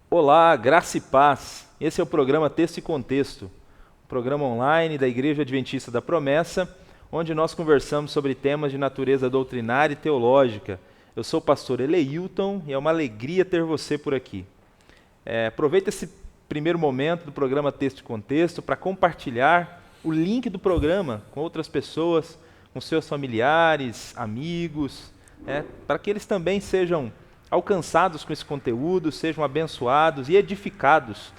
Olá, graça e paz. Esse é o programa Texto e Contexto, um programa online da Igreja Adventista da Promessa, onde nós conversamos sobre temas de natureza doutrinária e teológica. Eu sou o pastor Eleilton e é uma alegria ter você por aqui. Aproveita esse primeiro momento do programa Texto e Contexto para compartilhar o link do programa com outras pessoas, com seus familiares, amigos, para que eles também sejam alcançados com esse conteúdo, sejam abençoados e edificados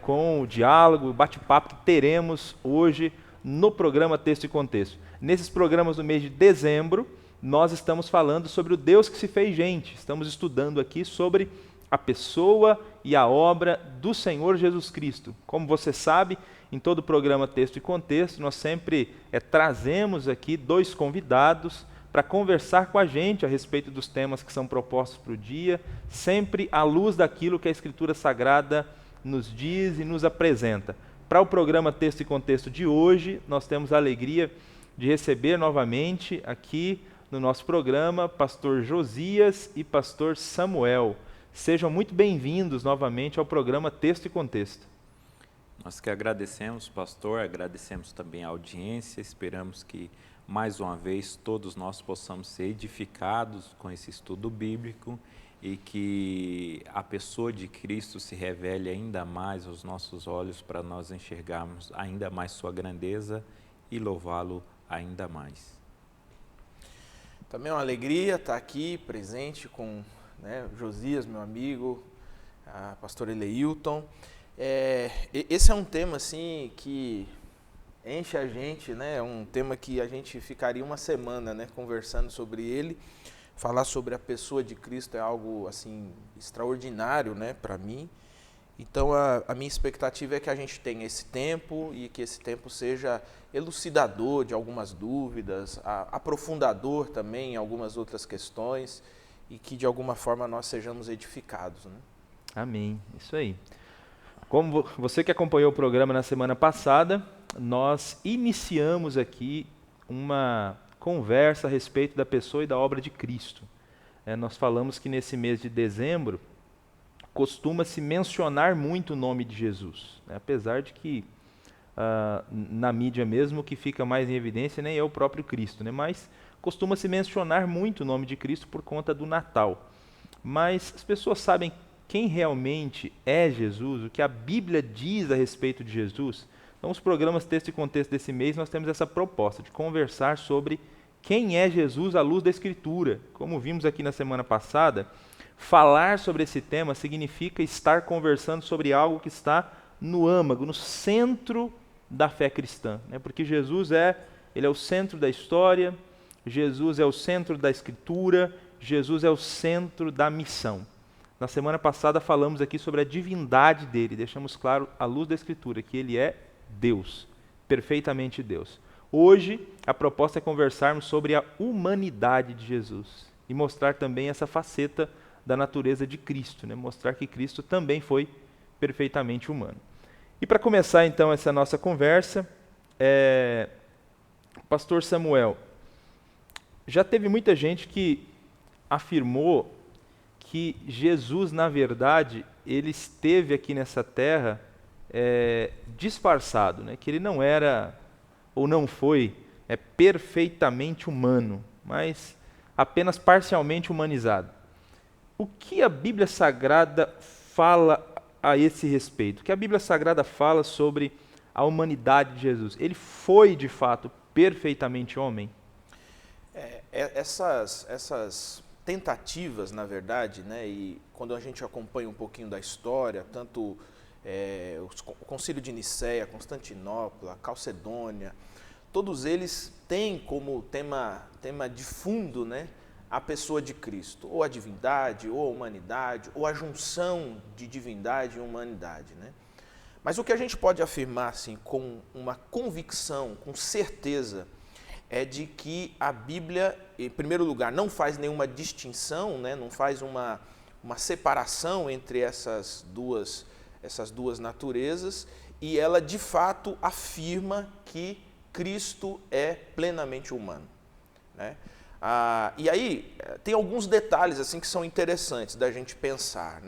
com o diálogo, o bate-papo que teremos hoje no programa Texto e Contexto. Nesses programas do mês de dezembro, nós estamos falando sobre o Deus que se fez gente. Estamos estudando aqui sobre a pessoa e a obra do Senhor Jesus Cristo. Como você sabe, em todo o programa Texto e Contexto, nós sempre trazemos aqui dois convidados para conversar com a gente a respeito dos temas que são propostos para o dia, sempre à luz daquilo que a Escritura Sagrada nos diz e nos apresenta. Para o programa Texto e Contexto de hoje, nós temos a alegria de receber novamente aqui no nosso programa pastor Josias e pastor Samuel. Sejam muito bem-vindos novamente ao programa Texto e Contexto. Nós que agradecemos, pastor, agradecemos também a audiência, esperamos que mais uma vez todos nós possamos ser edificados com esse estudo bíblico e que a pessoa de Cristo se revele ainda mais aos nossos olhos para nós enxergarmos ainda mais sua grandeza e louvá-lo ainda mais. Também é uma alegria estar aqui presente com Josias, meu amigo, pastor Eleilton. Esse é um tema assim que enche a gente, é um tema que a gente ficaria uma semana conversando sobre ele. Falar sobre a pessoa de Cristo é algo assim extraordinário para mim. Então a minha expectativa é que a gente tenha esse tempo e que esse tempo seja elucidador de algumas dúvidas, aprofundador também em algumas outras questões e que de alguma forma nós sejamos edificados. Amém, isso aí. Como você que acompanhou o programa na semana passada, nós iniciamos aqui uma conversa a respeito da pessoa e da obra de Cristo. Nós falamos que nesse mês de dezembro costuma-se mencionar muito o nome de Jesus, apesar de que na mídia mesmo o que fica mais em evidência nem é o próprio Cristo, mas costuma-se mencionar muito o nome de Cristo por conta do Natal. Mas as pessoas sabem quem realmente é Jesus, o que a Bíblia diz a respeito de Jesus. Então, os programas Texto e Contexto desse mês, nós temos essa proposta de conversar sobre quem é Jesus à luz da Escritura. Como vimos aqui na semana passada, falar sobre esse tema significa estar conversando sobre algo que está no âmago, no centro da fé cristã. Porque Jesus ele é o centro da história, Jesus é o centro da Escritura, Jesus é o centro da missão. Na semana passada falamos aqui sobre a divindade dele, deixamos claro à luz da Escritura que ele é Deus, perfeitamente Deus. Hoje a proposta é conversarmos sobre a humanidade de Jesus e mostrar também essa faceta da natureza de Cristo, mostrar que Cristo também foi perfeitamente humano. E para começar então essa nossa conversa, pastor Samuel, já teve muita gente que afirmou que Jesus, na verdade, ele esteve aqui nessa terra disfarçado, que ele não era ou não foi perfeitamente humano, mas apenas parcialmente humanizado. O que a Bíblia Sagrada fala a esse respeito? O que a Bíblia Sagrada fala sobre a humanidade de Jesus? Ele foi, de fato, perfeitamente homem? Essas tentativas, na verdade, e quando a gente acompanha um pouquinho da história, tanto o Concílio de Nicéia, Constantinopla, Calcedônia, todos eles têm como tema de fundo a pessoa de Cristo, ou a divindade, ou a humanidade, ou a junção de divindade e humanidade. Mas o que a gente pode afirmar assim, com uma convicção, com certeza, é de que a Bíblia, em primeiro lugar, não faz nenhuma distinção, não faz uma separação entre essas duas naturezas, e ela, de fato, afirma que Cristo é plenamente humano. E aí, tem alguns detalhes assim, que são interessantes da gente pensar.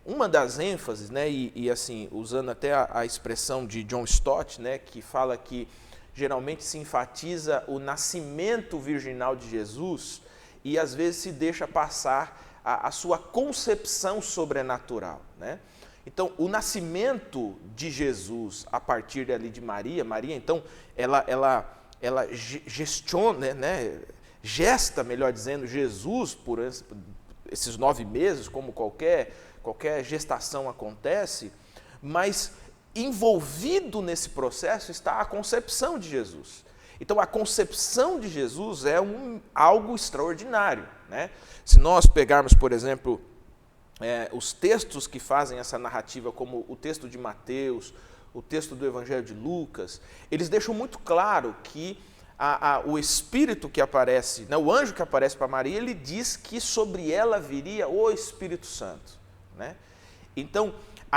uma das ênfases, né, e assim, usando até a expressão de John Stott, né, que fala que geralmente se enfatiza o nascimento virginal de Jesus e às vezes se deixa passar a sua concepção sobrenatural, né? Então, o nascimento de Jesus a partir ali de Maria, então, ela gestiona, né, gesta, melhor dizendo, Jesus por esses 9 meses, como qualquer gestação acontece, mas envolvido nesse processo está a concepção de Jesus. Então, a concepção de Jesus é algo extraordinário, né? Se nós pegarmos, por exemplo, os textos que fazem essa narrativa, como o texto de Mateus, o texto do Evangelho de Lucas, eles deixam muito claro que o Espírito que aparece, né, o anjo que aparece para Maria, ele diz que sobre ela viria o Espírito Santo, né? Então,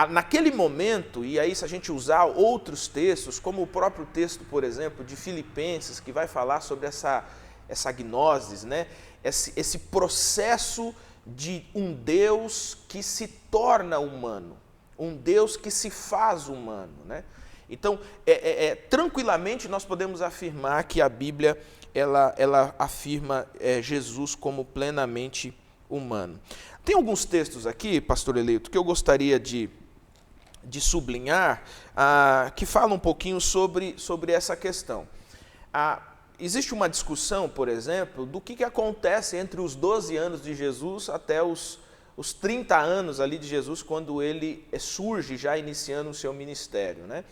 naquele momento, e aí se a gente usar outros textos, como o próprio texto, por exemplo, de Filipenses, que vai falar sobre essa gnosis, né, esse processo de um Deus que se torna humano, um Deus que se faz humano, né? Então, tranquilamente nós podemos afirmar que a Bíblia ela afirma Jesus como plenamente humano. Tem alguns textos aqui, pastor Eleito, que eu gostaria de sublinhar, que falam um pouquinho sobre essa questão. Existe uma discussão, por exemplo, do que acontece entre os 12 anos de Jesus até os 30 anos ali de Jesus, quando ele surge, já iniciando o seu ministério, né?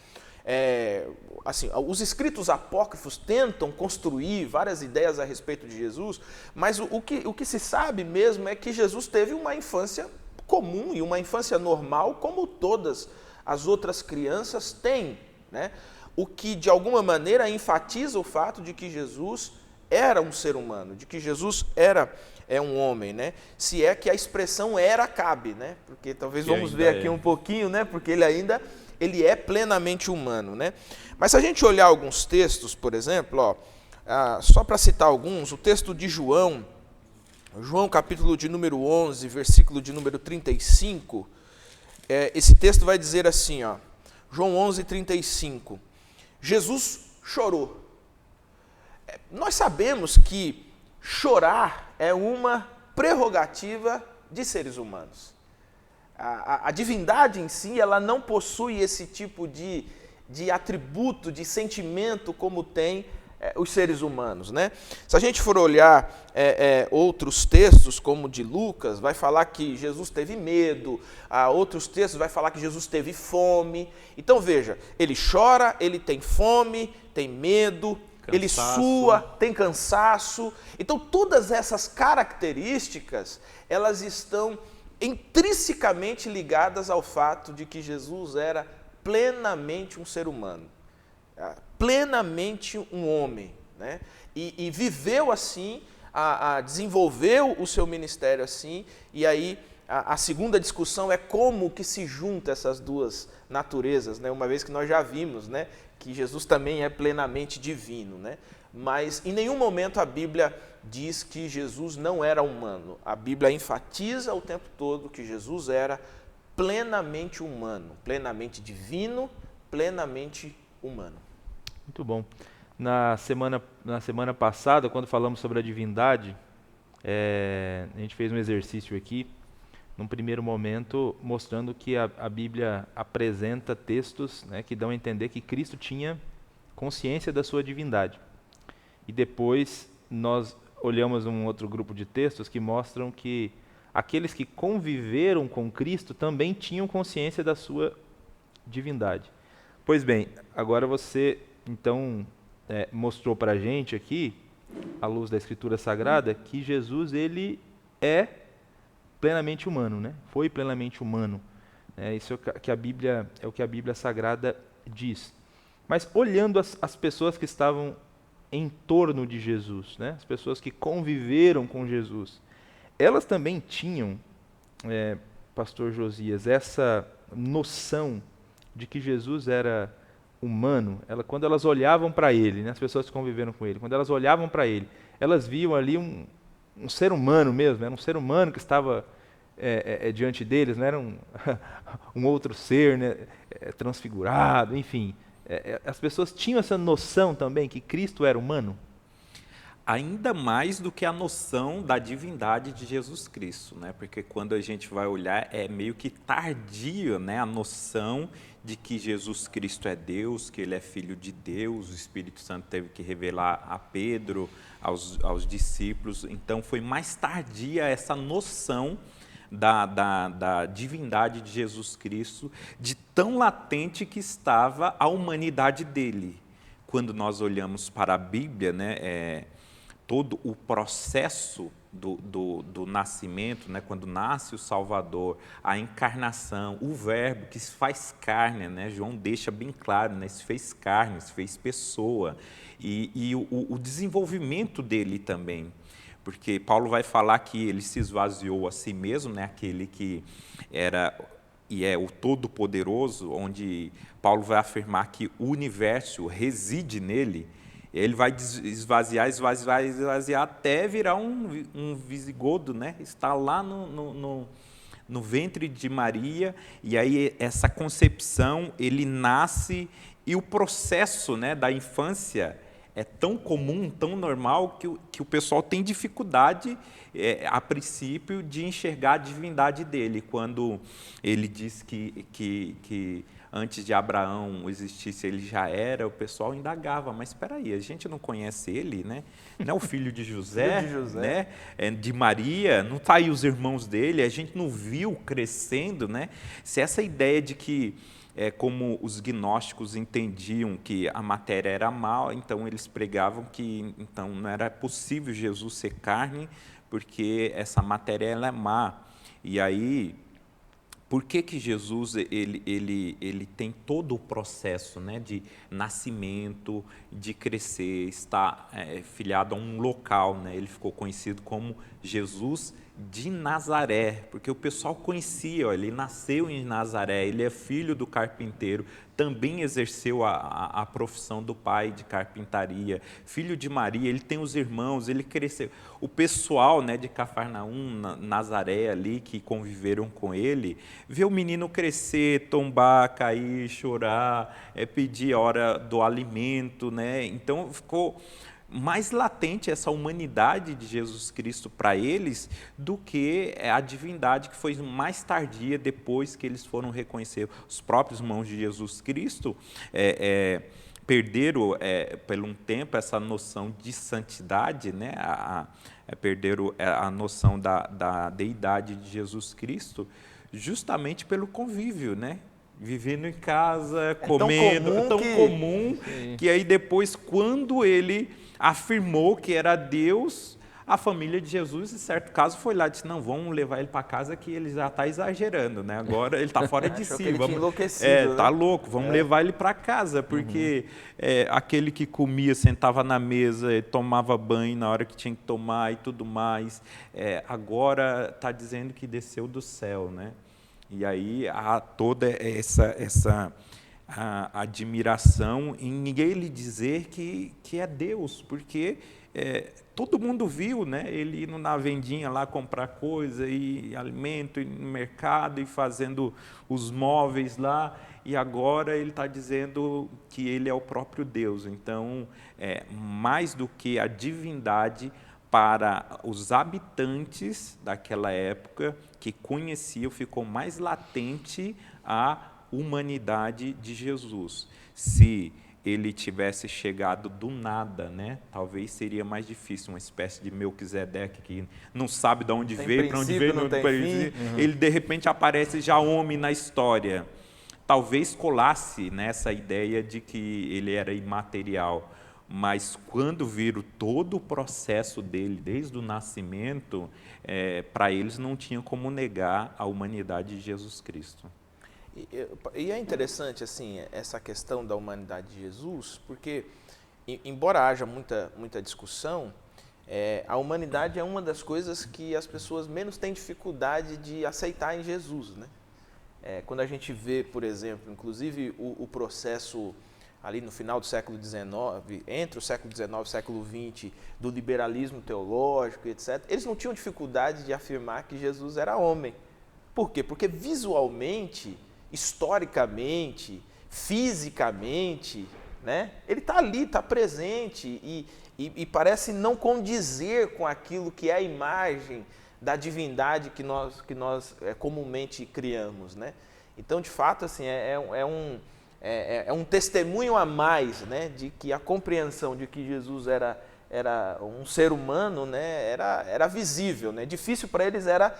Assim, os escritos apócrifos tentam construir várias ideias a respeito de Jesus, mas o que se sabe mesmo é que Jesus teve uma infância comum e uma infância normal, como todas as outras crianças têm, né? O que de alguma maneira enfatiza o fato de que Jesus era um ser humano, de que Jesus era um homem, né? Se é que a expressão era cabe, né? Porque talvez vamos ver aqui um pouquinho, né? Porque ele é plenamente humano, né? Mas se a gente olhar alguns textos, por exemplo, só para citar alguns, o texto de João capítulo de número 11, versículo de número 35, esse texto vai dizer assim, João 11, 35, Jesus chorou. Nós sabemos que chorar é uma prerrogativa de seres humanos. A divindade em si, ela não possui esse tipo de atributo, de sentimento como tem os seres humanos, né? Se a gente for olhar outros textos, como de Lucas, vai falar que Jesus teve medo, outros textos vai falar que Jesus teve fome. Então veja, ele chora, ele tem fome, tem medo, ele sua, tem cansaço. Então todas essas características, elas estão intrinsecamente ligadas ao fato de que Jesus era plenamente um ser humano, plenamente um homem, né? E viveu assim, desenvolveu o seu ministério assim, e aí a segunda discussão é como que se junta essas duas naturezas, né? Uma vez que nós já vimos, né, que Jesus também é plenamente divino, né? Mas em nenhum momento a Bíblia diz que Jesus não era humano. A Bíblia enfatiza o tempo todo que Jesus era plenamente humano, plenamente divino, plenamente humano. Muito bom. Na semana passada, quando falamos sobre a divindade, a gente fez um exercício aqui, num primeiro momento, mostrando que a Bíblia apresenta textos, né, que dão a entender que Cristo tinha consciência da sua divindade. E depois nós olhamos um outro grupo de textos que mostram que aqueles que conviveram com Cristo também tinham consciência da sua divindade. Pois bem, agora você então mostrou para a gente aqui, à luz da Escritura Sagrada, que Jesus ele é plenamente humano, né? Foi plenamente humano. Isso é o que a Bíblia Sagrada diz. Mas olhando as pessoas que estavam em torno de Jesus, né? As pessoas que conviveram com Jesus, elas também tinham, pastor Josias, essa noção de que Jesus era humano. Quando elas olhavam para ele, né, as pessoas que conviveram com ele, quando elas olhavam para ele, elas viam ali um ser humano mesmo, era um ser humano que estava diante deles, não era um outro ser, né, transfigurado, enfim. As pessoas tinham essa noção também que Cristo era humano? Ainda mais do que a noção da divindade de Jesus Cristo, né? Porque quando a gente vai olhar, é meio que tardio, né? A noção de que Jesus Cristo é Deus, que Ele é Filho de Deus, o Espírito Santo teve que revelar a Pedro, aos discípulos, então foi mais tardia essa noção da divindade de Jesus Cristo, de tão latente que estava a humanidade dele. Quando nós olhamos para a Bíblia, né, todo o processo do nascimento, né, quando nasce o Salvador, a encarnação, o verbo que se faz carne, né, João deixa bem claro, né, se fez carne, se fez pessoa, e o desenvolvimento dele também, porque Paulo vai falar que ele se esvaziou a si mesmo, né, aquele que era e é o Todo-Poderoso, onde Paulo vai afirmar que o universo reside nele. Ele vai esvaziar até virar um visigodo, né? Está lá no ventre de Maria, e aí essa concepção, ele nasce, e o processo, né, da infância é tão comum, tão normal, que o pessoal tem dificuldade, a princípio, de enxergar a divindade dele, quando ele diz que antes de Abraão existisse, ele já era, o pessoal indagava, mas espera aí, a gente não conhece ele, né? Não é o filho de José, né? De Maria, não está aí os irmãos dele, a gente não viu crescendo, né? Se essa ideia de que, como os gnósticos entendiam que a matéria era mal, então eles pregavam que então não era possível Jesus ser carne, porque essa matéria ela é má. E aí, por que Jesus ele tem todo o processo, né, de nascimento, de crescer, está filiado a um local, né? Ele ficou conhecido como Jesus de Nazaré, porque o pessoal conhecia, ó, ele nasceu em Nazaré, ele é filho do carpinteiro, também exerceu a profissão do pai de carpintaria, filho de Maria, ele tem os irmãos, ele cresceu. O pessoal, né, de Cafarnaum, Nazaré ali, que conviveram com ele, vê o menino crescer, tombar, cair, chorar, pedir a hora do alimento, né? Então ficou mais latente essa humanidade de Jesus Cristo para eles do que a divindade que foi mais tardia, depois que eles foram reconhecer. Os próprios irmãos de Jesus Cristo perderam, por um tempo, essa noção de santidade, né? Perderam a noção da deidade de Jesus Cristo, justamente pelo convívio, né? Vivendo em casa, comendo, tão comum que aí depois, quando ele afirmou que era Deus, a família de Jesus, em certo caso, foi lá e disse, não, vamos levar ele para casa que ele já está exagerando, né? Agora ele está fora de si. Está louco, vamos levar ele para casa, porque aquele que comia, sentava na mesa, tomava banho na hora que tinha que tomar e tudo mais, agora está dizendo que desceu do céu, né? E aí há toda essa admiração em ele dizer que é Deus, porque todo mundo viu, né, ele indo na vendinha lá comprar coisa e alimento, e no mercado, e fazendo os móveis lá, e agora ele está dizendo que ele é o próprio Deus. Então, mais do que a divindade, para os habitantes daquela época que conheciam, ficou mais latente a humanidade de Jesus. Se ele tivesse chegado do nada, né, talvez seria mais difícil, uma espécie de Melquisedeque que não sabe de onde veio, para onde veio, ele de repente aparece já homem na história. Talvez colasse nessa ideia de que ele era imaterial, mas quando viram todo o processo dele, desde o nascimento, para eles não tinha como negar a humanidade de Jesus Cristo. E é interessante assim essa questão da humanidade de Jesus, porque, embora haja muita discussão, a humanidade é uma das coisas que as pessoas menos têm dificuldade de aceitar em Jesus, né? Quando a gente vê, por exemplo, inclusive o processo ali no final do século XIX, entre o século XIX e o século XX, do liberalismo teológico, etc., eles não tinham dificuldade de afirmar que Jesus era homem, Por quê? Porque visualmente, historicamente, fisicamente, né, ele está ali, está presente e parece não condizer com aquilo que é a imagem da divindade que nós comumente criamos, né? Então, de fato, assim, é um testemunho a mais, né, de que a compreensão de que Jesus era um ser humano, né, era visível, né? Difícil para eles era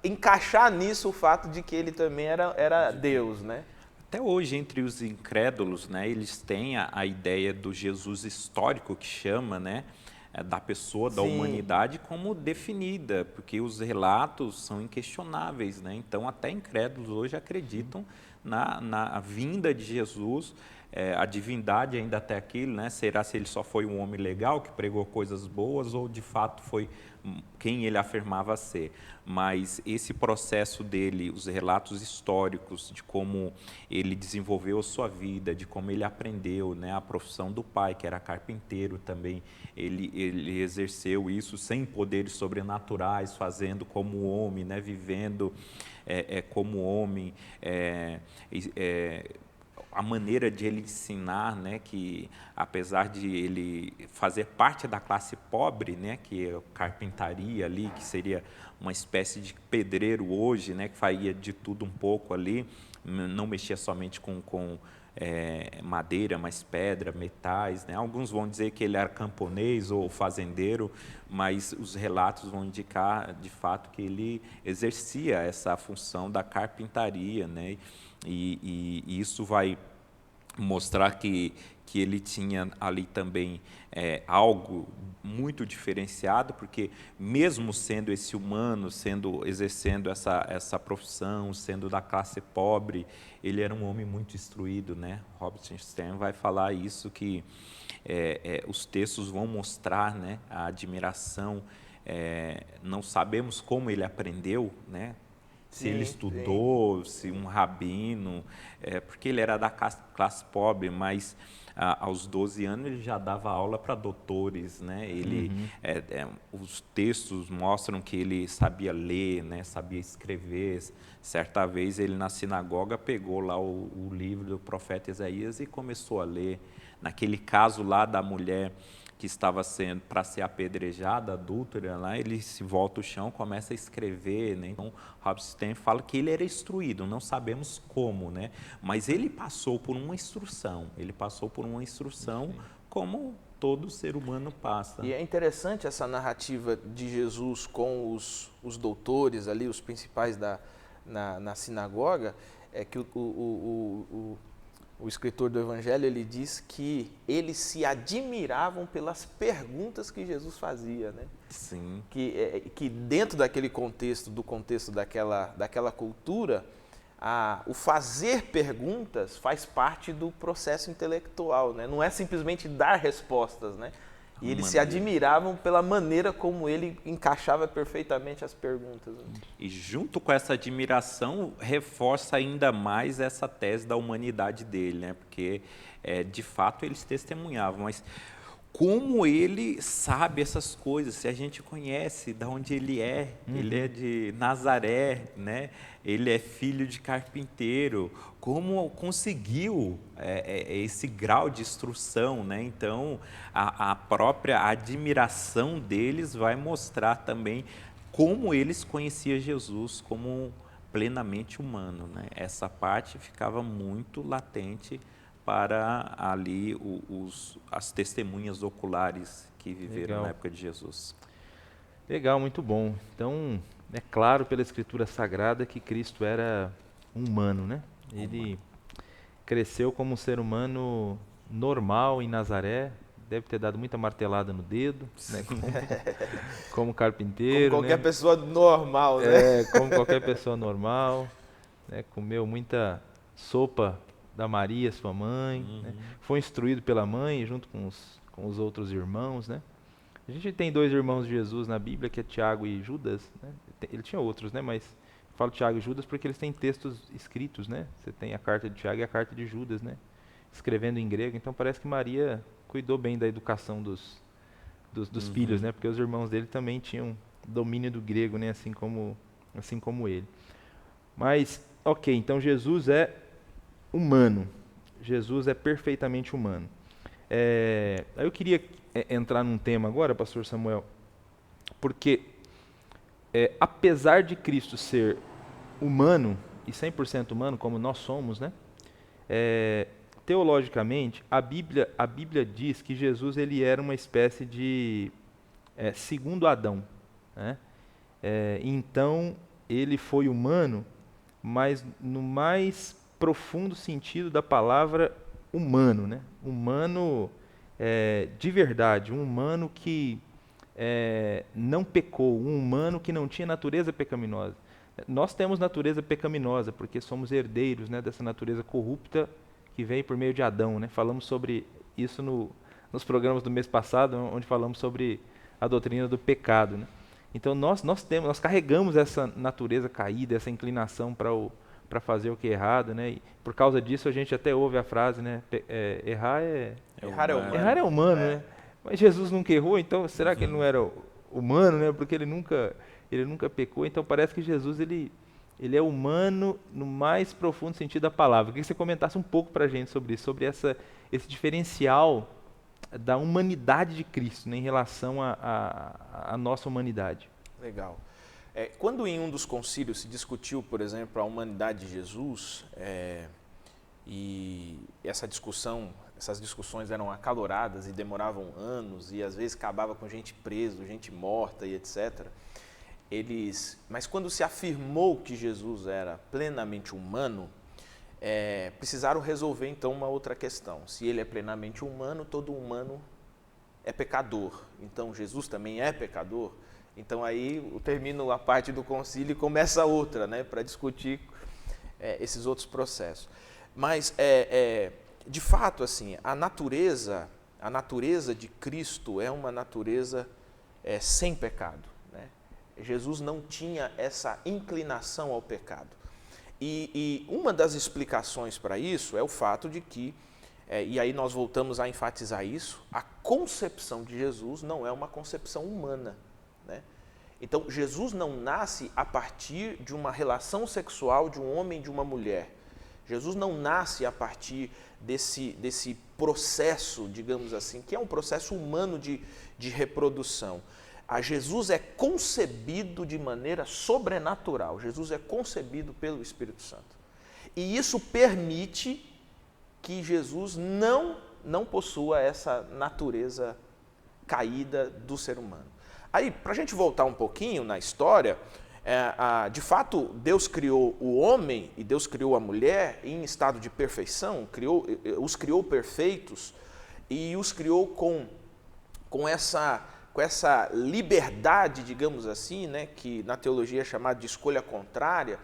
encaixar nisso o fato de que ele também era Deus, né? Até hoje, entre os incrédulos, né, eles têm a ideia do Jesus histórico, que chama, né, da pessoa, da Sim. humanidade, como definida, porque os relatos são inquestionáveis, né? Então, até incrédulos hoje acreditam na vinda de Jesus, a divindade ainda até aquilo, né? Será se ele só foi um homem legal que pregou coisas boas ou de fato foi quem ele afirmava ser? Mas esse processo dele, os relatos históricos de como ele desenvolveu a sua vida, de como ele aprendeu, né, a profissão do pai, que era carpinteiro também, ele exerceu isso sem poderes sobrenaturais, fazendo como homem, né, vivendo como homem, a maneira de ele ensinar, né, que apesar de ele fazer parte da classe pobre, né, que é a carpintaria ali, que seria uma espécie de pedreiro hoje, né, que faria de tudo um pouco ali, não mexia somente com madeira, mas pedra, metais, né? Alguns vão dizer que ele era camponês ou fazendeiro, mas os relatos vão indicar de fato que ele exercia essa função da carpintaria, né? E isso vai mostrar que ele tinha ali também algo muito diferenciado, porque mesmo sendo esse humano, exercendo essa profissão, sendo da classe pobre, ele era um homem muito instruído, né? Robert Stern vai falar isso, que os textos vão mostrar, né, a admiração, não sabemos como ele aprendeu, né? Se ele estudou, se um rabino, porque ele era da classe pobre, mas aos 12 anos ele já dava aula para doutores, né? Os textos mostram que ele sabia ler, né? Sabia escrever. Certa vez ele na sinagoga pegou lá o livro do profeta Isaías e começou a ler. Naquele caso lá da mulher que estava sendo para ser apedrejada, adúltera, lá ele se volta ao chão, começa a escrever, né? Então, Robert Stern fala que ele era instruído, não sabemos como, né? Mas ele passou por uma instrução, como todo ser humano passa. E é interessante essa narrativa de Jesus com os doutores ali, os principais na sinagoga, que o escritor do Evangelho, ele diz que eles se admiravam pelas perguntas que Jesus fazia, né? Sim. Que dentro daquele contexto, daquela cultura, o fazer perguntas faz parte do processo intelectual, né? Não é simplesmente dar respostas, né? E eles se admiravam pela maneira como ele encaixava perfeitamente as perguntas. Né? E junto com essa admiração, reforça ainda mais essa tese da humanidade dele, né? Porque, de fato, eles testemunhavam, mas como ele sabe essas coisas, se a gente conhece de onde ele é de Nazaré, né? Ele é filho de carpinteiro, como conseguiu esse grau de instrução, né? Então, a própria admiração deles vai mostrar também como eles conheciam Jesus como plenamente humano, né? Essa parte ficava muito latente para ali as testemunhas oculares que viveram na época de Jesus. Legal, muito bom. Então, é claro pela Escritura Sagrada que Cristo era humano, né? Ele cresceu como um ser humano normal em Nazaré, deve ter dado muita martelada no dedo, né? Como carpinteiro. Como qualquer né? pessoa normal, né? Como qualquer pessoa normal. Né? Comeu muita sopa da Maria, sua mãe. Né? Foi instruído pela mãe junto com os outros irmãos, né? A gente tem 2 irmãos de Jesus na Bíblia, que é Tiago e Judas. Né? Ele tinha outros, né? Mas eu falo Tiago e Judas porque eles têm textos escritos, né? Você tem a carta de Tiago e a carta de Judas, né? Escrevendo em grego. Então parece que Maria cuidou bem da educação dos filhos, né? Porque os irmãos dele também tinham domínio do grego, né? Assim como assim como ele. Mas, ok, então Jesus é humano. Jesus é perfeitamente humano. Eu queria entrar num tema agora, pastor Samuel, porque apesar de Cristo ser humano, e 100% humano, como nós somos, né? Teologicamente, a Bíblia diz que Jesus ele era uma espécie de segundo Adão, né? Então, ele foi humano, mas no mais profundo sentido da palavra humano, né? Humano de verdade, um humano que não pecou, um humano que não tinha natureza pecaminosa. Nós temos natureza pecaminosa, porque somos herdeiros, né, dessa natureza corrupta que veio por meio de Adão, né? Falamos sobre isso nos programas do mês passado, onde falamos sobre a doutrina do pecado, né? Então nós carregamos essa natureza caída, essa inclinação para fazer o que é errado, né? E por causa disso a gente até ouve a frase, né? Errar é humano, né? Mas Jesus nunca errou, então será que ele não era humano, né? Porque ele nunca pecou. Então parece que Jesus ele é humano no mais profundo sentido da palavra. Eu queria que você comentasse um pouco para a gente sobre isso, sobre esse diferencial da humanidade de Cristo, né, em relação à nossa humanidade. Legal. Quando em um dos concílios se discutiu, por exemplo, a humanidade de Jesus, e essas discussões eram acaloradas e demoravam anos, e às vezes acabava com gente presa, gente morta e etc., mas quando se afirmou que Jesus era plenamente humano, precisaram resolver então uma outra questão. Se ele é plenamente humano, todo humano é pecador. Então Jesus também é pecador. Então aí termina a parte do concílio e começa outra, né, para discutir esses outros processos. Mas de fato, assim, a natureza de Cristo é uma natureza sem pecado, né? Jesus não tinha essa inclinação ao pecado. E uma das explicações para isso é o fato de que, e aí nós voltamos a enfatizar isso, a concepção de Jesus não é uma concepção humana, né? Então, Jesus não nasce a partir de uma relação sexual de um homem e de uma mulher. Jesus não nasce a partir desse processo, digamos assim, que é um processo humano de reprodução. A Jesus é concebido de maneira sobrenatural. Jesus é concebido pelo Espírito Santo. E isso permite que Jesus não possua essa natureza caída do ser humano. Aí, para a gente voltar um pouquinho na história, de fato, Deus criou o homem e Deus criou a mulher em estado de perfeição, os criou perfeitos e os criou com essa liberdade, digamos assim, né, que na teologia é chamada de escolha contrária,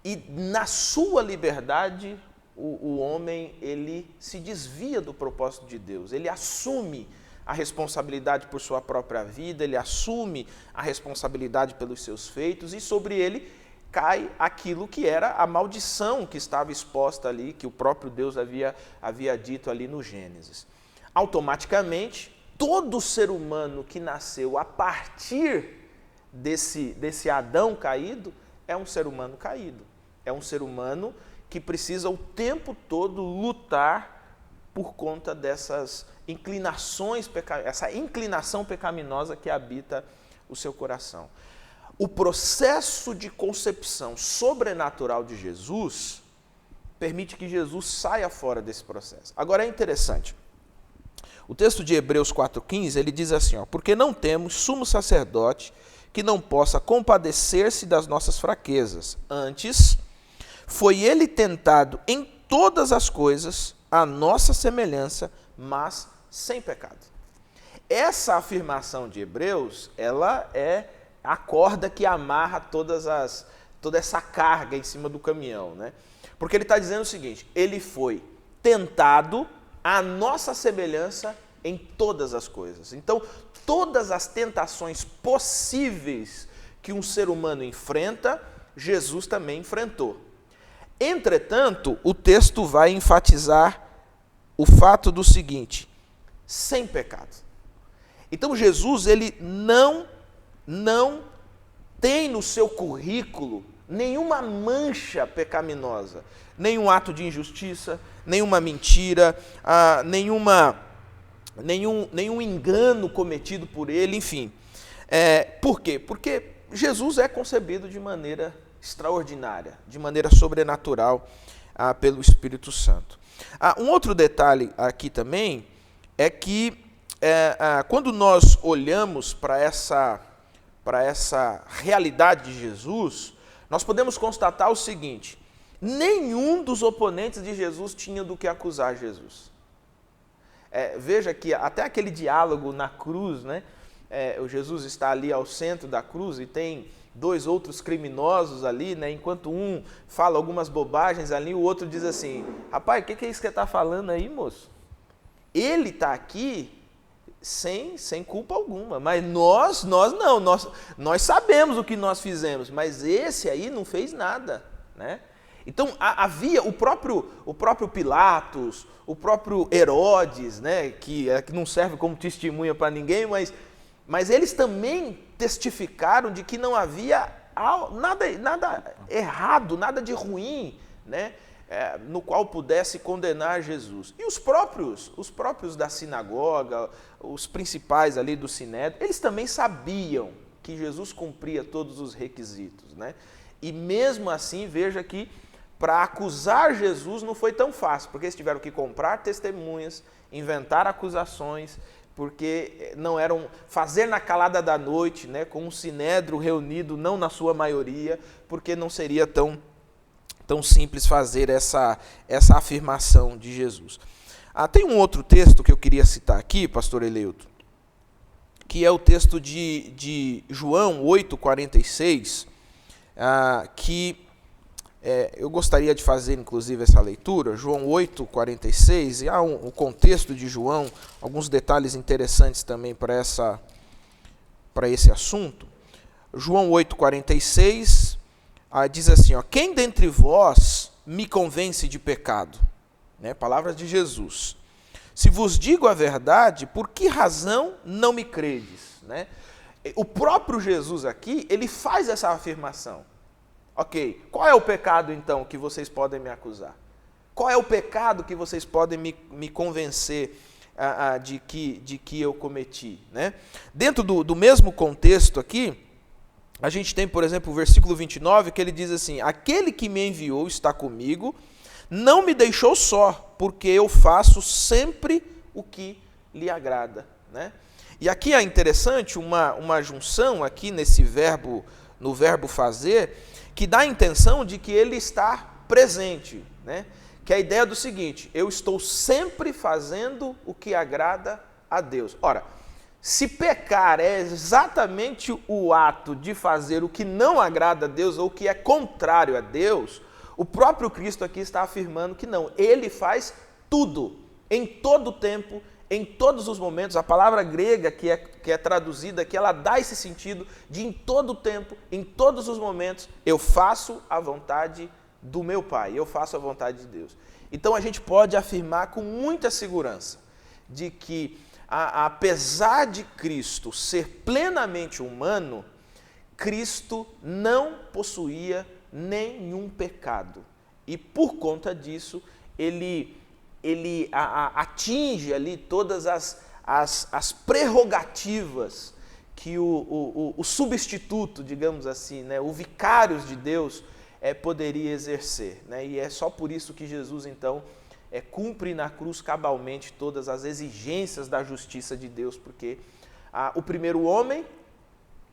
e na sua liberdade o homem ele se desvia do propósito de Deus, ele assume a responsabilidade por sua própria vida, ele assume a responsabilidade pelos seus feitos e sobre ele cai aquilo que era a maldição que estava exposta ali, que o próprio Deus havia dito ali no Gênesis. Automaticamente, todo ser humano que nasceu a partir desse Adão caído é um ser humano caído. É um ser humano que precisa o tempo todo lutar por conta dessas inclinações, essa inclinação pecaminosa que habita o seu coração. O processo de concepção sobrenatural de Jesus permite que Jesus saia fora desse processo. Agora é interessante. O texto de Hebreus 4,15, ele diz assim, porque não temos sumo sacerdote que não possa compadecer-se das nossas fraquezas. Antes, foi ele tentado em todas as coisas, à nossa semelhança, mas sem pecado. Essa afirmação de Hebreus, ela é a corda que amarra toda essa carga em cima do caminhão, né? Porque ele está dizendo o seguinte, ele foi tentado à nossa semelhança em todas as coisas. Então, todas as tentações possíveis que um ser humano enfrenta, Jesus também enfrentou. Entretanto, o texto vai enfatizar o fato do seguinte, sem pecado. Então, Jesus, ele não tem no seu currículo nenhuma mancha pecaminosa, nenhum ato de injustiça, nenhuma mentira, nenhum engano cometido por ele, enfim. Por quê? Porque Jesus é concebido de maneira extraordinária, de maneira sobrenatural pelo Espírito Santo. Um outro detalhe aqui também é que quando nós olhamos para essa realidade de Jesus, nós podemos constatar o seguinte: nenhum dos oponentes de Jesus tinha do que acusar Jesus. Veja que até aquele diálogo na cruz, né? O Jesus está ali ao centro da cruz e tem dois outros criminosos ali, né? Enquanto um fala algumas bobagens ali, o outro diz assim: rapaz, o que é isso que você está falando aí, moço? Ele está aqui sem culpa alguma, mas nós não, nós sabemos o que nós fizemos, mas esse aí não fez nada, né? Então havia o próprio Pilatos, o próprio Herodes, né, que não serve como testemunha para ninguém, mas eles também testificaram de que não havia nada errado, nada de ruim, né, no qual pudesse condenar Jesus. E os próprios da sinagoga, os principais ali do Sinédrio, eles também sabiam que Jesus cumpria todos os requisitos, né? E mesmo assim, veja que para acusar Jesus não foi tão fácil, porque eles tiveram que comprar testemunhas, inventar acusações, porque não eram fazer na calada da noite, né, com um sinédrio reunido, não na sua maioria, porque não seria tão simples fazer essa afirmação de Jesus. Tem um outro texto que eu queria citar aqui, pastor Eleuto, que é o texto de João 8,46, que eu gostaria de fazer, inclusive, essa leitura, João 8,46, e há um contexto de João, alguns detalhes interessantes também para esse assunto. João 8,46 diz assim, quem dentre vós me convence de pecado? Né, palavras de Jesus. Se vos digo a verdade, por que razão não me credes? Né? O próprio Jesus aqui, ele faz essa afirmação. Ok, qual é o pecado então que vocês podem me acusar? Qual é o pecado que vocês podem me convencer de que eu cometi? Né? Dentro do mesmo contexto aqui, a gente tem, por exemplo, o versículo 29, que ele diz assim, aquele que me enviou está comigo, não me deixou só, porque eu faço sempre o que lhe agrada. Né? E aqui é interessante uma junção aqui no verbo fazer, que dá a intenção de que ele está presente, né? Que é a ideia do seguinte, eu estou sempre fazendo o que agrada a Deus. Ora, se pecar é exatamente o ato de fazer o que não agrada a Deus ou que é contrário a Deus, o próprio Cristo aqui está afirmando que não, ele faz tudo, em todo o tempo, em todos os momentos. A palavra grega que é traduzida aqui, ela dá esse sentido de em todo o tempo, em todos os momentos, eu faço a vontade do meu Pai, eu faço a vontade de Deus. Então a gente pode afirmar com muita segurança de que, apesar de Cristo ser plenamente humano, Cristo não possuía nenhum pecado. E por conta disso, ele atinge ali todas as prerrogativas que o substituto, digamos assim, né, o vicário de Deus poderia exercer. Né? E é só por isso que Jesus, então, cumpre na cruz cabalmente todas as exigências da justiça de Deus, porque o primeiro homem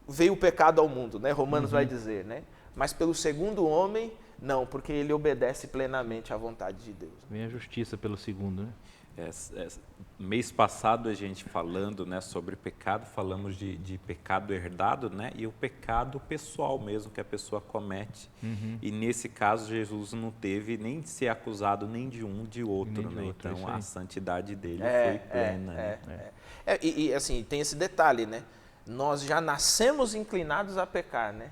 veio o pecado ao mundo, né? Romanos vai dizer, né? Mas pelo segundo homem, não, porque ele obedece plenamente à vontade de Deus. Vem a justiça pelo segundo, né? Mês passado a gente falando, né, sobre pecado, falamos de pecado herdado, né, e o pecado pessoal mesmo que a pessoa comete. E nesse caso Jesus não teve nem de ser acusado nem de um de outro, né? Então a santidade dele foi plena. E assim, tem esse detalhe, né? Nós já nascemos inclinados a pecar, né?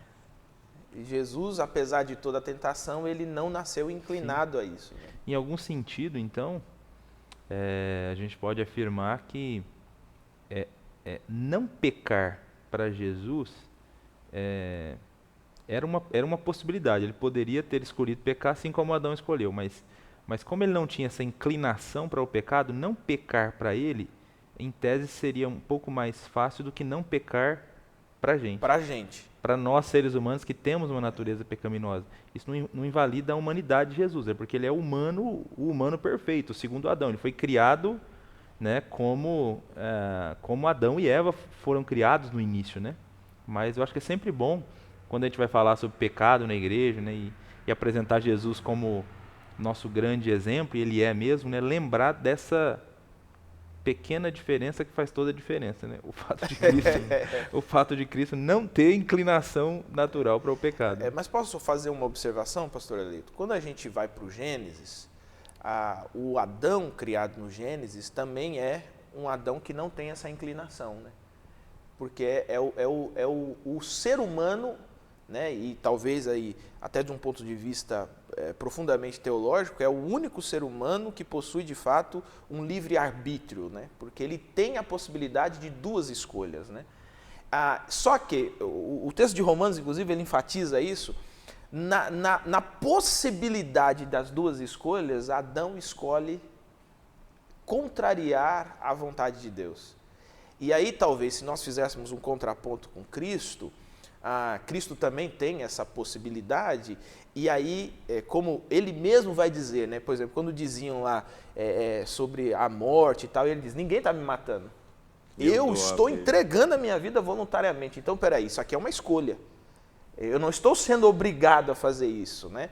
E Jesus, apesar de toda a tentação, ele não nasceu inclinado a isso. Né? Em algum sentido, então, a gente pode afirmar que não pecar para Jesus era uma possibilidade, ele poderia ter escolhido pecar assim como Adão escolheu, mas como ele não tinha essa inclinação para o pecado, não pecar para ele, em tese seria um pouco mais fácil do que não pecar para a gente. Para a gente. Para nós seres humanos que temos uma natureza pecaminosa. Isso não invalida a humanidade de Jesus, é porque ele é humano, o humano perfeito, segundo Adão. Ele foi criado, né, como Adão e Eva foram criados no início, né? Mas eu acho que é sempre bom, quando a gente vai falar sobre pecado na igreja, né, e apresentar Jesus como nosso grande exemplo, e ele é mesmo, né, lembrar dessa pequena diferença que faz toda a diferença, né? O fato de Cristo não ter inclinação natural para o pecado. Mas posso fazer uma observação, pastor Eleito? Quando a gente vai para o Gênesis, o Adão criado no Gênesis também é um Adão que não tem essa inclinação, né? Porque é o ser humano, né? E talvez aí, até de um ponto de vista profundamente teológico, é o único ser humano que possui de fato um livre-arbítrio, né? Porque ele tem a possibilidade de duas escolhas, né? Só que o texto de Romanos, inclusive, ele enfatiza isso. Na possibilidade das duas escolhas, Adão escolhe contrariar a vontade de Deus. E aí, talvez, se nós fizéssemos um contraponto com Cristo, Cristo também tem essa possibilidade, e aí, como ele mesmo vai dizer, né? Por exemplo, quando diziam lá sobre a morte e tal, ele diz, ninguém está me matando. Eu estou entregando a minha vida voluntariamente. Então, peraí, isso aqui é uma escolha. Eu não estou sendo obrigado a fazer isso, né?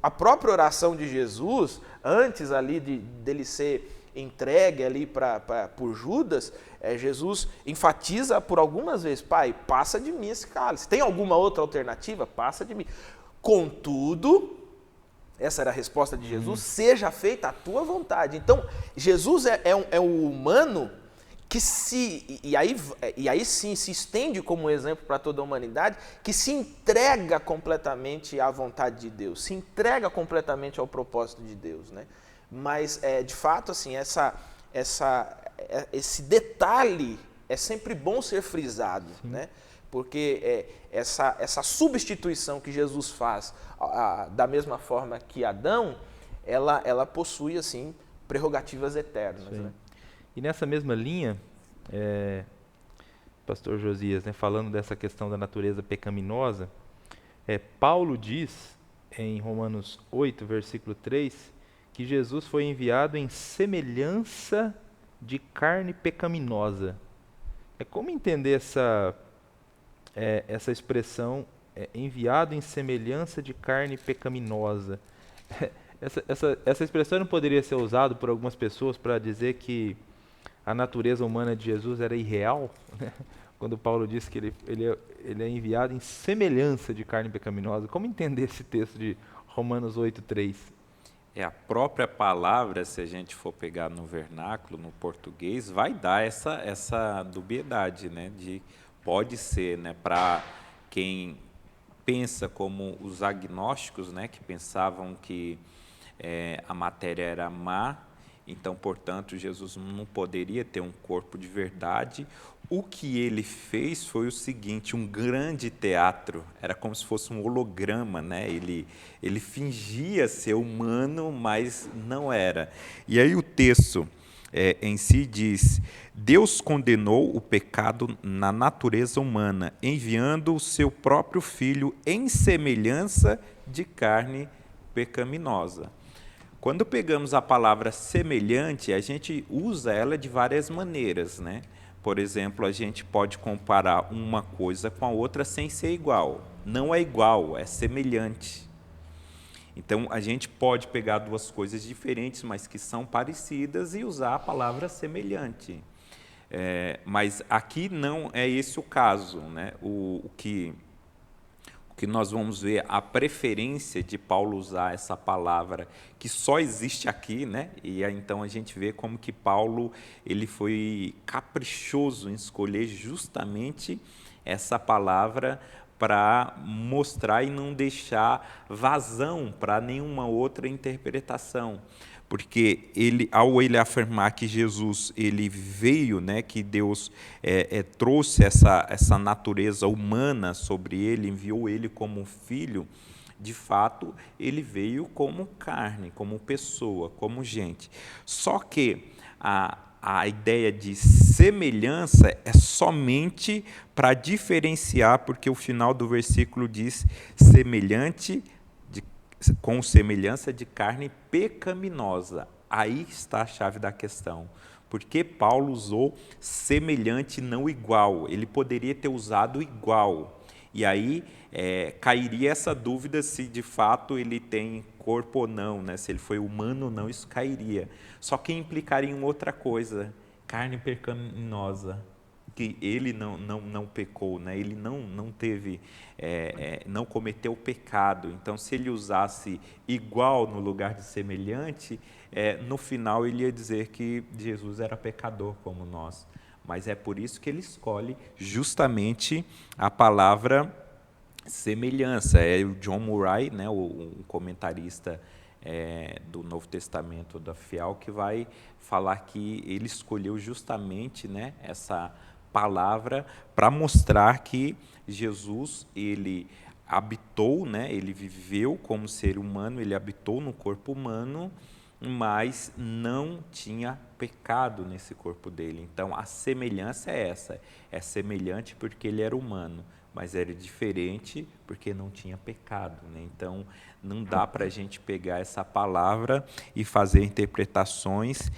A própria oração de Jesus, antes ali dele ser entregue ali por Judas, Jesus enfatiza por algumas vezes, Pai, passa de mim esse cálice. Tem alguma outra alternativa? Passa de mim. Contudo, essa era a resposta de Jesus, seja feita a tua vontade. Então, Jesus é um humano que e aí sim se estende como exemplo para toda a humanidade, que se entrega completamente à vontade de Deus, se entrega completamente ao propósito de Deus, né? Mas, de fato, assim, esse detalhe é sempre bom ser frisado, né? Porque essa substituição que Jesus faz da mesma forma que Adão, ela possui, assim, prerrogativas eternas, né? E nessa mesma linha, pastor Josias, né, falando dessa questão da natureza pecaminosa, Paulo diz em Romanos 8, versículo 3, que Jesus foi enviado em semelhança de carne pecaminosa. Como entender essa expressão, enviado em semelhança de carne pecaminosa? Essa expressão não poderia ser usada por algumas pessoas para dizer que a natureza humana de Jesus era irreal, né? Quando Paulo diz que ele é enviado em semelhança de carne pecaminosa. Como entender esse texto de Romanos 8:3? A própria palavra, se a gente for pegar no vernáculo, no português, vai dar essa dubiedade, né? Pode ser, né, para quem pensa como os agnósticos, né, que pensavam que a matéria era má, então, portanto, Jesus não poderia ter um corpo de verdade. O que ele fez foi o seguinte, um grande teatro, era como se fosse um holograma, né? Ele fingia ser humano, mas não era. E aí o texto em si diz, Deus condenou o pecado na natureza humana, enviando o seu próprio Filho em semelhança de carne pecaminosa. Quando pegamos a palavra semelhante, a gente usa ela de várias maneiras, né? Por exemplo, a gente pode comparar uma coisa com a outra sem ser igual. Não é igual, é semelhante. Então, a gente pode pegar duas coisas diferentes, mas que são parecidas, e usar a palavra semelhante. Mas aqui não é esse o caso, né? O que nós vamos ver, a preferência de Paulo usar essa palavra que só existe aqui, né? E aí, então a gente vê como que Paulo ele foi caprichoso em escolher justamente essa palavra para mostrar e não deixar vazão para nenhuma outra interpretação. porque ao ele afirmar que Jesus ele veio, né, que Deus trouxe essa natureza humana sobre ele, enviou ele como filho, de fato, ele veio como carne, como pessoa, como gente. Só que a ideia de semelhança é somente para diferenciar, porque o final do versículo diz com semelhança de carne pecaminosa. Aí está a chave da questão. Porque Paulo usou semelhante, não igual. Ele poderia ter usado igual. E aí cairia essa dúvida se de fato ele tem corpo ou não, né? Se ele foi humano ou não, isso cairia. Só que implicaria em outra coisa, carne pecaminosa, que ele não pecou, né? Ele não teve, não cometeu pecado. Então, se ele usasse igual no lugar de semelhante, no final ele ia dizer que Jesus era pecador como nós. Mas é por isso que ele escolhe justamente a palavra semelhança. É o John Murray, né, um comentarista do Novo Testamento da Fiel, que vai falar que ele escolheu justamente, né, essa palavra para mostrar que Jesus ele habitou, né, ele viveu como ser humano, ele habitou no corpo humano, mas não tinha pecado nesse corpo dele. Então, a semelhança é essa, é semelhante porque ele era humano, mas era diferente porque não tinha pecado, né? Então, não dá para a gente pegar essa palavra e fazer interpretações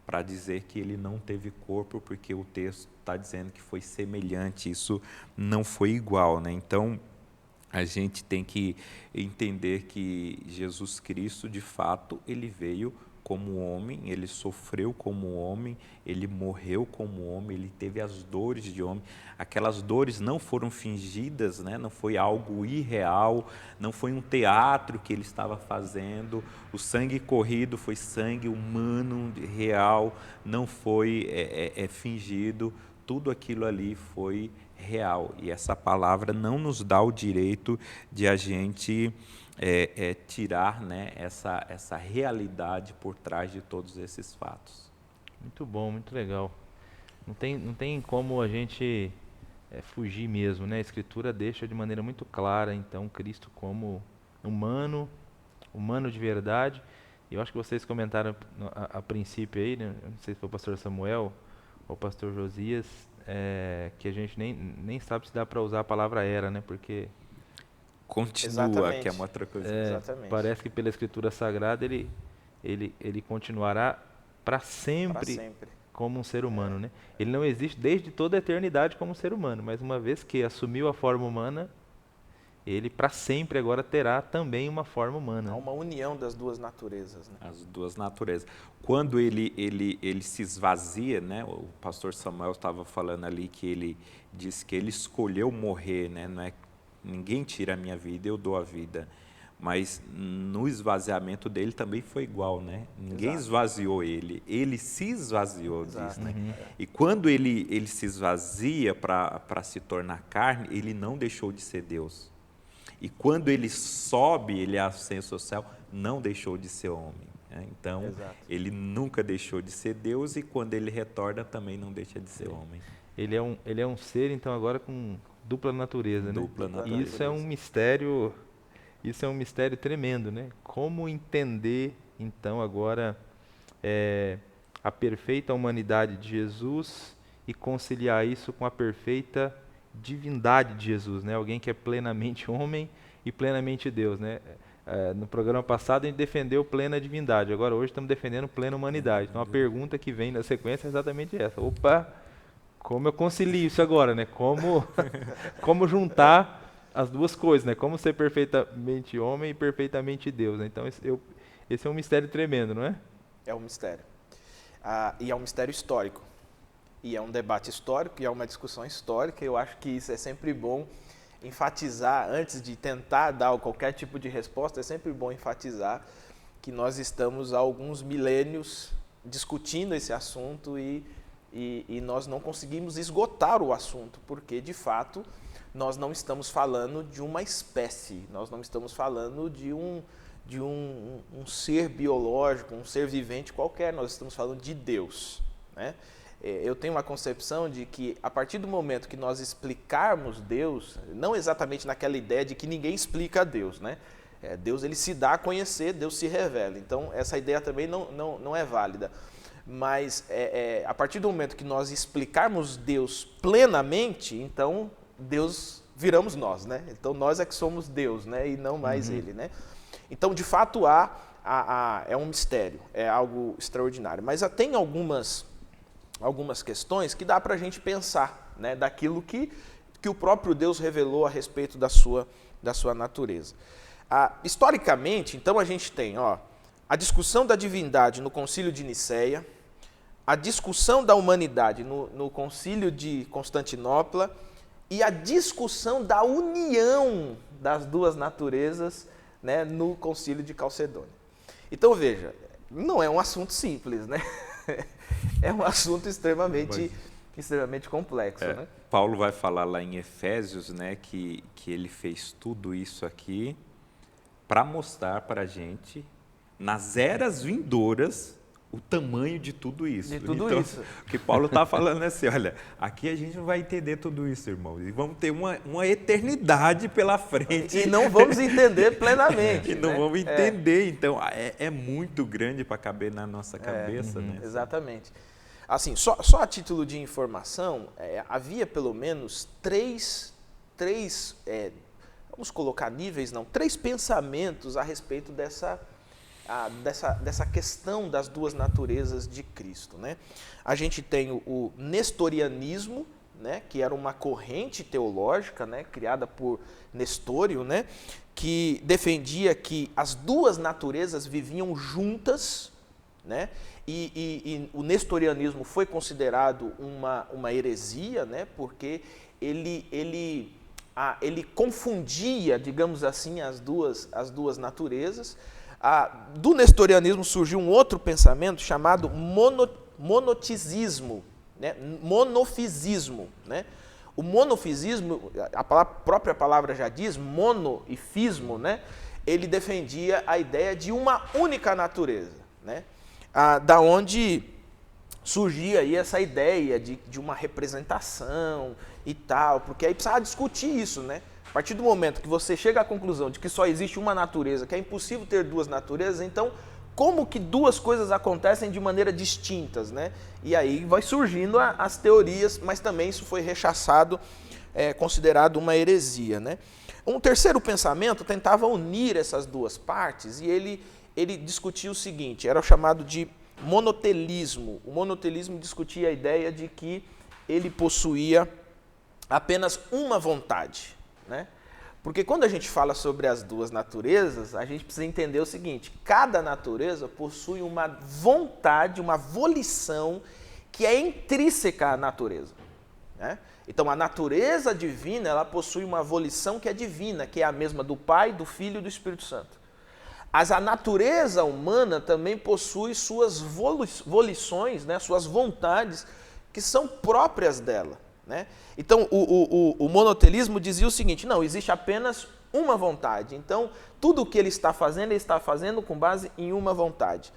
para dizer que ele não teve corpo, porque o texto está dizendo que foi semelhante, isso não foi igual, né? Então, a gente tem que entender que Jesus Cristo, de fato, ele veio como homem, ele sofreu como homem, ele morreu como homem, ele teve as dores de homem. Aquelas dores não foram fingidas, né? Não foi algo irreal, não foi um teatro que ele estava fazendo. O sangue corrido foi sangue humano, real, não foi fingido. Tudo aquilo ali foi real. E essa palavra não nos dá o direito de a gente tirar, né, essa realidade por trás de todos esses fatos. Muito bom, muito legal. Não tem como a gente fugir mesmo, né? A Escritura deixa de maneira muito clara, então, Cristo como humano de verdade. E eu acho que vocês comentaram a princípio aí, né? Não sei se foi o pastor Samuel ou o pastor Josias, que a gente nem sabe se dá para usar a palavra era, né? Porque Continua, Exatamente. que é uma outra coisa. Exatamente. parece que pela Escritura Sagrada ele continuará para Para sempre sempre. como um ser humano, né? Ele não existe desde toda a eternidade como um ser humano, mas uma vez que assumiu a forma humana, ele para sempre agora terá também uma forma Há humana. uma união das duas naturezas, né? As duas naturezas. Quando ele se esvazia, né? O pastor Samuel estava falando ali que ele disse que ele escolheu morrer, né? Não é ninguém tira a minha vida, eu dou a vida. Mas no esvaziamento dele também foi igual, né? Ninguém Exato. esvaziou ele se esvaziou, Exato. diz, né? E quando ele se esvazia para se tornar carne, ele não deixou de ser Deus. E quando ele sobe, ele ascende ao céu, não deixou de ser homem, né? Então, Exato. ele nunca deixou de ser Deus e quando ele retorna também não deixa de ser homem. Ele é um ser então agora com dupla natureza, né? Dupla E natureza. isso é um mistério tremendo, né? Como entender então agora a perfeita humanidade de Jesus e conciliar isso com a perfeita divindade de Jesus, né? Alguém que é plenamente homem e plenamente Deus, né? No programa passado a gente defendeu plena divindade, agora hoje estamos defendendo plena humanidade. Então a pergunta que vem na sequência é exatamente essa. Opa, como eu concilio isso agora, né? Como juntar as duas coisas, né? Como ser perfeitamente homem e perfeitamente Deus, né? Então esse é um mistério tremendo, não é? É um mistério. E é um mistério histórico. E é um debate histórico, e é uma discussão histórica. Eu acho que isso é sempre bom enfatizar, antes de tentar dar qualquer tipo de resposta, é sempre bom enfatizar que nós estamos há alguns milênios discutindo esse assunto e nós não conseguimos esgotar o assunto, porque, de fato, nós não estamos falando de uma espécie, nós não estamos falando de de um ser biológico, um ser vivente qualquer, nós estamos falando de Deus, né? Eu tenho uma concepção de que, a partir do momento que nós explicarmos Deus, não exatamente naquela ideia de que ninguém explica a Deus, né? Deus, ele se dá a conhecer, Deus se revela. Então, essa ideia também não é válida. Mas, a partir do momento que nós explicarmos Deus plenamente, então, Deus viramos nós, né? Então, nós é que somos Deus, né? E não mais Ele, né? Então, de fato, é um mistério, é algo extraordinário. Mas tem algumas questões que dá para a gente pensar, né, daquilo que o próprio Deus revelou a respeito da sua natureza. Historicamente, então, a gente tem a discussão da divindade no Concílio de Nicéia, a discussão da humanidade no Concílio de Constantinopla e a discussão da união das duas naturezas, né, no Concílio de Calcedônia. Então, veja, não é um assunto simples, né? É um assunto extremamente complexo, né? Paulo vai falar lá em Efésios, né, que ele fez tudo isso aqui para mostrar para a gente, nas eras vindouras, o tamanho de tudo isso. Então, isso. O que Paulo está falando é assim, olha, aqui a gente não vai entender tudo isso, irmãos, e vamos ter uma eternidade pela frente. E não vamos entender plenamente. Vamos entender, então, é muito grande para caber na nossa cabeça. Né? Exatamente. Assim, só a título de informação, havia pelo menos três vamos colocar níveis, não, 3 pensamentos a respeito dessa questão das duas naturezas de Cristo, né? A gente tem o nestorianismo, né, que era uma corrente teológica, né, criada por Nestório, né, que defendia que as duas naturezas viviam juntas, né, e o nestorianismo foi considerado uma heresia, né, porque ele confundia, digamos assim, as duas naturezas. Do nestorianismo surgiu um outro pensamento chamado monotizismo, né? Monofisismo. Né? O monofisismo, a própria palavra já diz, mono e fismo, né? Ele defendia a ideia de uma única natureza, né? Da onde surgia aí essa ideia de uma representação e tal, porque aí precisava discutir isso, né? A partir do momento que você chega à conclusão de que só existe uma natureza, que é impossível ter duas naturezas, então como que duas coisas acontecem de maneira distintas, né? E aí vai surgindo as teorias, mas também isso foi rechaçado, considerado uma heresia, né? Um terceiro pensamento tentava unir essas duas partes e ele discutia o seguinte, era o chamado de monotelismo. O monotelismo discutia a ideia de que ele possuía apenas uma vontade, né? Porque quando a gente fala sobre as duas naturezas, a gente precisa entender o seguinte, cada natureza possui uma vontade, uma volição que é intrínseca à natureza, né? Então a natureza divina, ela possui uma volição que é divina, que é a mesma do Pai, do Filho e do Espírito Santo. Mas a natureza humana também possui suas volições, né, suas vontades, que são próprias dela, né? Então, o monotelismo dizia o seguinte, não, existe apenas uma vontade. Então, tudo o que ele está fazendo com base em uma vontade.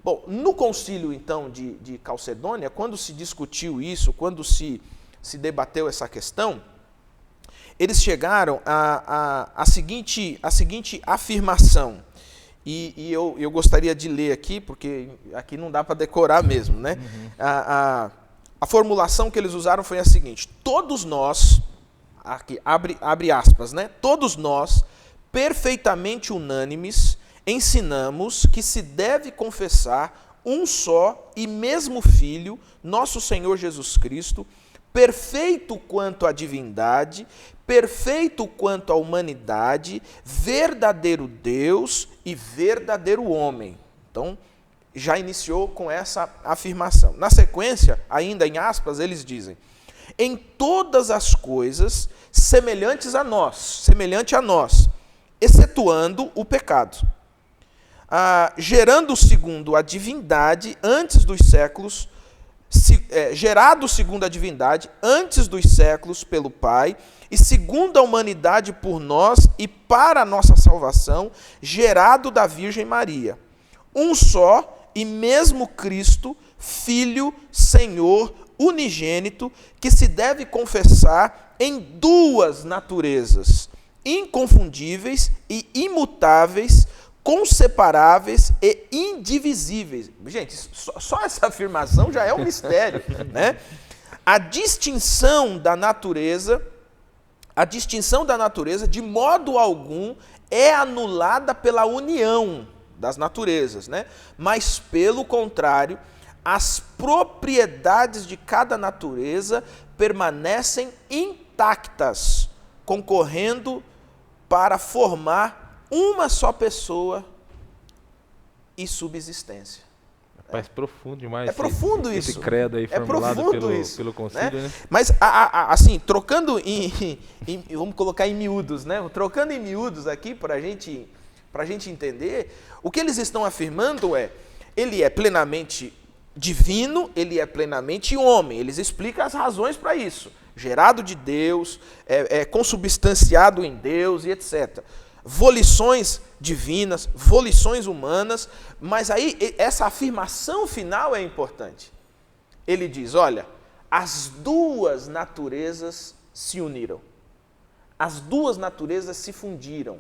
Bom, no concílio, então, de Calcedônia, quando se discutiu isso, quando se debateu essa questão, eles chegaram à seguinte afirmação. E eu gostaria de ler aqui, porque aqui não dá para decorar mesmo, né? A formulação que eles usaram foi a seguinte, todos nós, aqui, abre aspas, né? Todos nós, perfeitamente unânimes, ensinamos que se deve confessar um só e mesmo Filho, nosso Senhor Jesus Cristo, perfeito quanto à divindade, perfeito quanto à humanidade, verdadeiro Deus e verdadeiro homem. Então, já iniciou com essa afirmação. Na sequência, ainda em aspas, eles dizem, em todas as coisas semelhante a nós, excetuando o pecado, gerando segundo a divindade antes dos séculos, gerado segundo a divindade, antes dos séculos pelo Pai, e segundo a humanidade por nós e para a nossa salvação, gerado da Virgem Maria. Um só e mesmo Cristo, Filho, Senhor, unigênito, que se deve confessar em duas naturezas, inconfundíveis e imutáveis, conseparáveis e indivisíveis. Gente, só essa afirmação já é um mistério, né? A distinção da natureza, de modo algum, é anulada pela união das naturezas, né? Mas, pelo contrário, as propriedades de cada natureza permanecem intactas, concorrendo para formar uma só pessoa e subsistência. Rapaz, profundo demais. É profundo isso. Esse credo aí formulado pelo concílio, né? Mas, assim, trocando vamos colocar em miúdos, né? Trocando em miúdos aqui para a gente entender, o que eles estão afirmando é, ele é plenamente divino, ele é plenamente homem. Eles explicam as razões para isso. Gerado de Deus, consubstanciado em Deus e etc. Volições divinas, volições humanas, mas aí essa afirmação final é importante. Ele diz, olha, as duas naturezas se uniram. As duas naturezas se fundiram.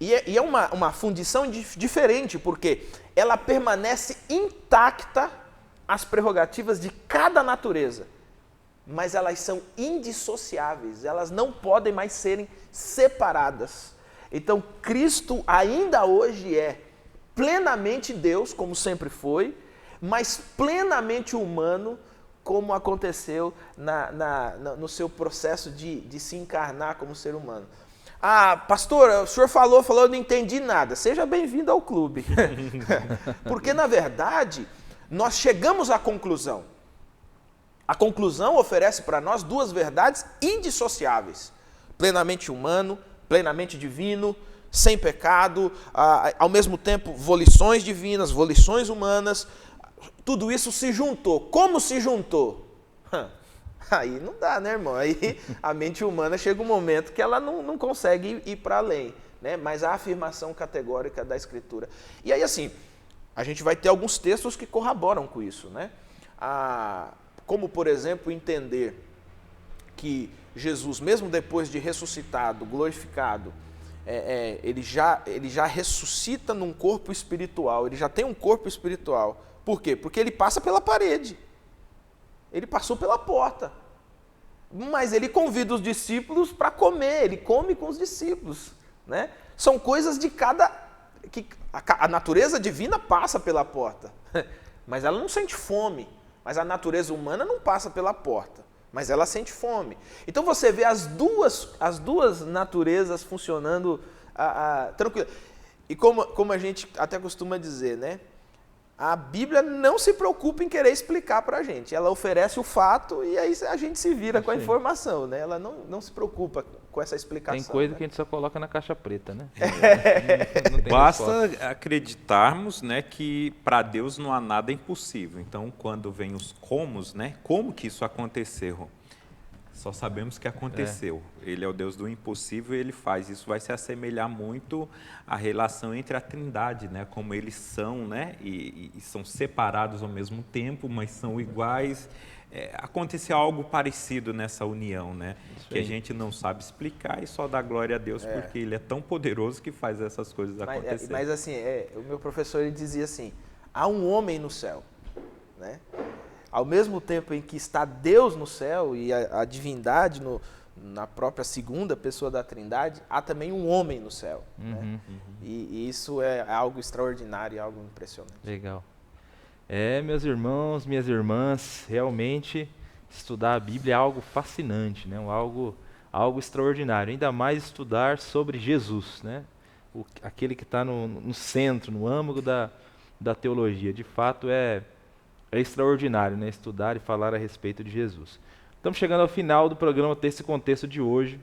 E é uma fundição diferente, porque ela permanece intacta as prerrogativas de cada natureza, mas elas são indissociáveis, elas não podem mais serem separadas. Então, Cristo ainda hoje é plenamente Deus, como sempre foi, mas plenamente humano, como aconteceu no seu processo de se encarnar como ser humano. Ah, pastor, o senhor falou, eu não entendi nada. Seja bem-vindo ao clube. Porque, na verdade, nós chegamos à conclusão. A conclusão oferece para nós duas verdades indissociáveis. Plenamente humano, plenamente divino, sem pecado, ao mesmo tempo volições divinas, volições humanas, tudo isso se juntou. Como se juntou? Aí não dá, né, irmão? Aí a mente humana chega um momento que ela não consegue ir para além, né? Mas a afirmação categórica da Escritura. E aí, assim, a gente vai ter alguns textos que corroboram com isso, né? Como, por exemplo, entender que Jesus, mesmo depois de ressuscitado, glorificado, ele já ressuscita num corpo espiritual, ele já tem um corpo espiritual. Por quê? Porque ele passa pela parede, ele passou pela porta, mas ele convida os discípulos para comer, ele come com os discípulos, né? São coisas de que a natureza divina passa pela porta, mas ela não sente fome, mas a natureza humana não passa pela porta, mas ela sente fome. Então você vê as duas naturezas funcionando tranquilo. E como a gente até costuma dizer, né? A Bíblia não se preocupa em querer explicar para a gente. Ela oferece o fato e aí a gente se vira com a informação, né? Ela não se preocupa com essa explicação. Tem coisa, né? que a gente só coloca na caixa preta, né? Não tem Basta acreditarmos, né, que para Deus não há nada impossível. Então, quando vem os comos, né, como que isso aconteceu? Só sabemos que aconteceu. Ele é o Deus do impossível e ele faz. Isso vai se assemelhar muito à relação entre a Trindade, né? Como eles são, né? E são separados ao mesmo tempo, mas são iguais. Aconteceu algo parecido nessa união, né? Que a gente não sabe explicar e só dá glória a Deus porque Ele é tão poderoso que faz essas coisas acontecerem. Mas assim, o meu professor ele dizia assim, há um homem no céu, né? Ao mesmo tempo em que está Deus no céu e a divindade na própria segunda pessoa da Trindade, há também um homem no céu. Né? E isso é algo extraordinário, algo impressionante. Legal. Meus irmãos, minhas irmãs, realmente estudar a Bíblia é algo fascinante, né? Algo extraordinário. Ainda mais estudar sobre Jesus, né? Aquele que está no centro, no âmago da teologia. De fato, é extraordinário, né? Estudar e falar a respeito de Jesus. Estamos chegando ao final do programa Texto e Contexto de hoje,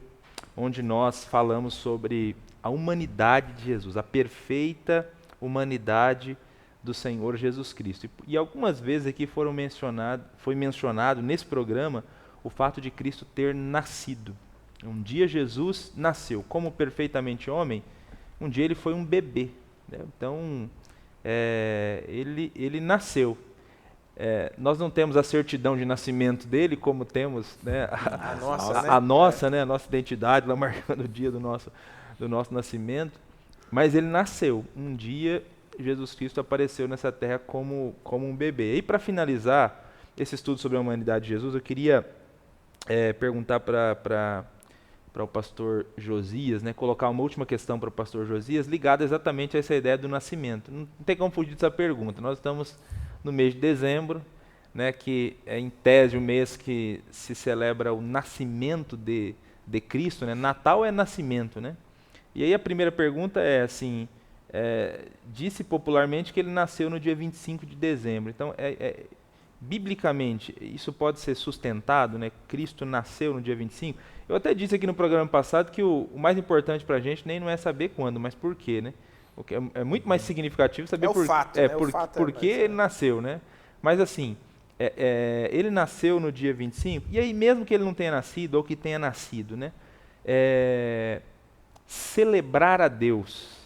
onde nós falamos sobre a humanidade de Jesus, a perfeita humanidade do Senhor Jesus Cristo. E algumas vezes aqui foi mencionado nesse programa o fato de Cristo ter nascido. Um dia Jesus nasceu. Como perfeitamente homem, um dia ele foi um bebê, né? Então, ele nasceu. Nós não temos a certidão de nascimento dele, como temos, né, a nossa identidade, lá marcando o dia do nosso nascimento. Mas ele nasceu. Um dia, Jesus Cristo apareceu nessa terra como um bebê. E para finalizar esse estudo sobre a humanidade de Jesus, eu queria perguntar para o pastor Josias, né, colocar uma última questão para o pastor Josias, ligada exatamente a essa ideia do nascimento. Não tem como fugir dessa pergunta. Nós estamos no mês de dezembro, né, que é em tese o mês que se celebra o nascimento de Cristo, né? Natal é nascimento, né? E aí a primeira pergunta é assim, disse popularmente que ele nasceu no dia 25 de dezembro. Então, biblicamente, isso pode ser sustentado, né? Cristo nasceu no dia 25. Eu até disse aqui no programa passado que o mais importante para a gente nem não é saber quando, mas por quê, né? O que é muito mais significativo saber por que ele nasceu, né? Mas assim, ele nasceu no dia 25, e aí mesmo que ele não tenha nascido, ou que tenha nascido, né? Celebrar a Deus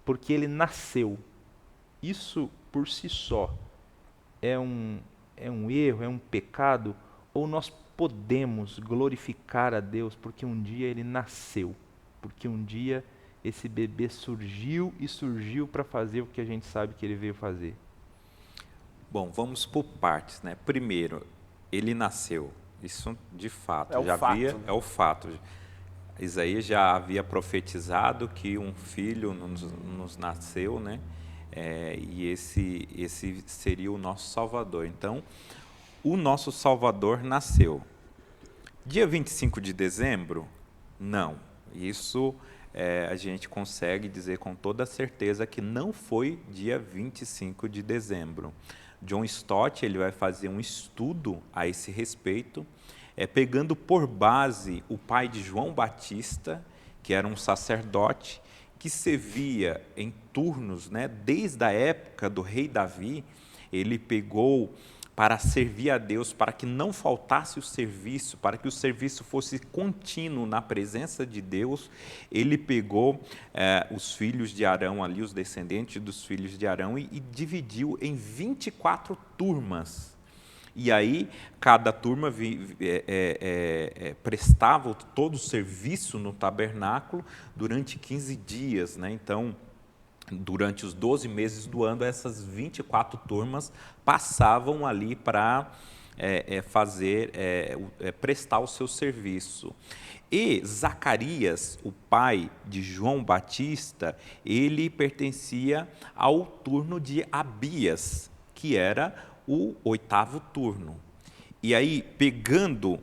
porque ele nasceu, isso por si só é um erro, é um pecado, ou nós podemos glorificar a Deus porque um dia ele nasceu, porque um dia esse bebê surgiu para fazer o que a gente sabe que ele veio fazer? Bom, vamos por partes, né? Primeiro, ele nasceu. Isso de fato é o fato. Isaías já havia profetizado que um filho nos nasceu, né? E esse seria o nosso Salvador. Então, o nosso Salvador nasceu. Dia 25 de dezembro? Não. Isso a gente consegue dizer com toda certeza que não foi dia 25 de dezembro. John Stott ele vai fazer um estudo a esse respeito, pegando por base o pai de João Batista, que era um sacerdote, que servia em turnos, né, desde a época do rei Davi. Ele pegou para servir a Deus, para que não faltasse o serviço, para que o serviço fosse contínuo na presença de Deus. Ele pegou os filhos de Arão ali, os descendentes dos filhos de Arão, e dividiu em 24 turmas. E aí, cada turma prestava todo o serviço no tabernáculo durante 15 dias, né? Então, durante os 12 meses do ano, essas 24 turmas passavam ali para prestar o seu serviço. E Zacarias, o pai de João Batista, ele pertencia ao turno de Abias, que era o 8º turno. E aí, pegando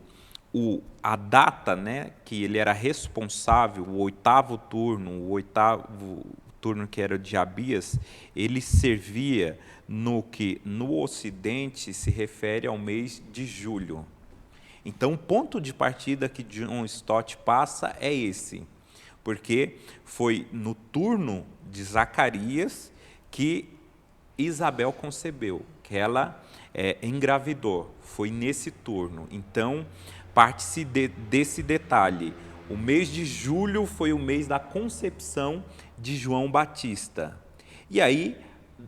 a data, né, que ele era responsável, o 8º turno, o 8º turno que era de Abias, ele servia no que no Ocidente se refere ao mês de julho. Então, o ponto de partida que John Stott passa é esse, porque foi no turno de Zacarias que Isabel concebeu, que ela engravidou, foi nesse turno. Então, parte-se desse detalhe. O mês de julho foi o mês da concepção de João Batista. E aí,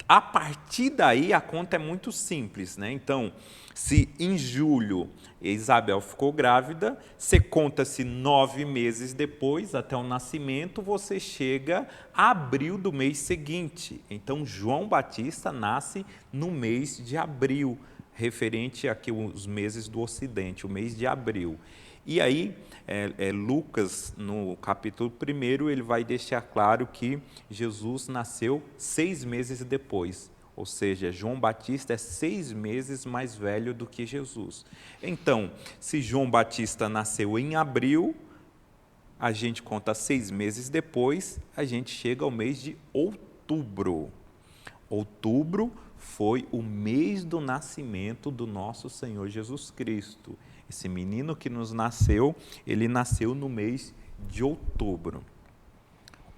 a partir daí, a conta é muito simples, né? Então, se em julho Isabel ficou grávida, você conta-se 9 meses depois, até o nascimento, você chega a abril do mês seguinte. Então, João Batista nasce no mês de abril, referente aqui os meses do Ocidente, o mês de abril. E aí, Lucas, no capítulo 1, ele vai deixar claro que Jesus nasceu 6 meses depois. Ou seja, João Batista é 6 meses mais velho do que Jesus. Então, se João Batista nasceu em abril, a gente conta 6 meses depois, a gente chega ao mês de outubro. Outubro foi o mês do nascimento do nosso Senhor Jesus Cristo. Esse menino que nos nasceu, ele nasceu no mês de outubro.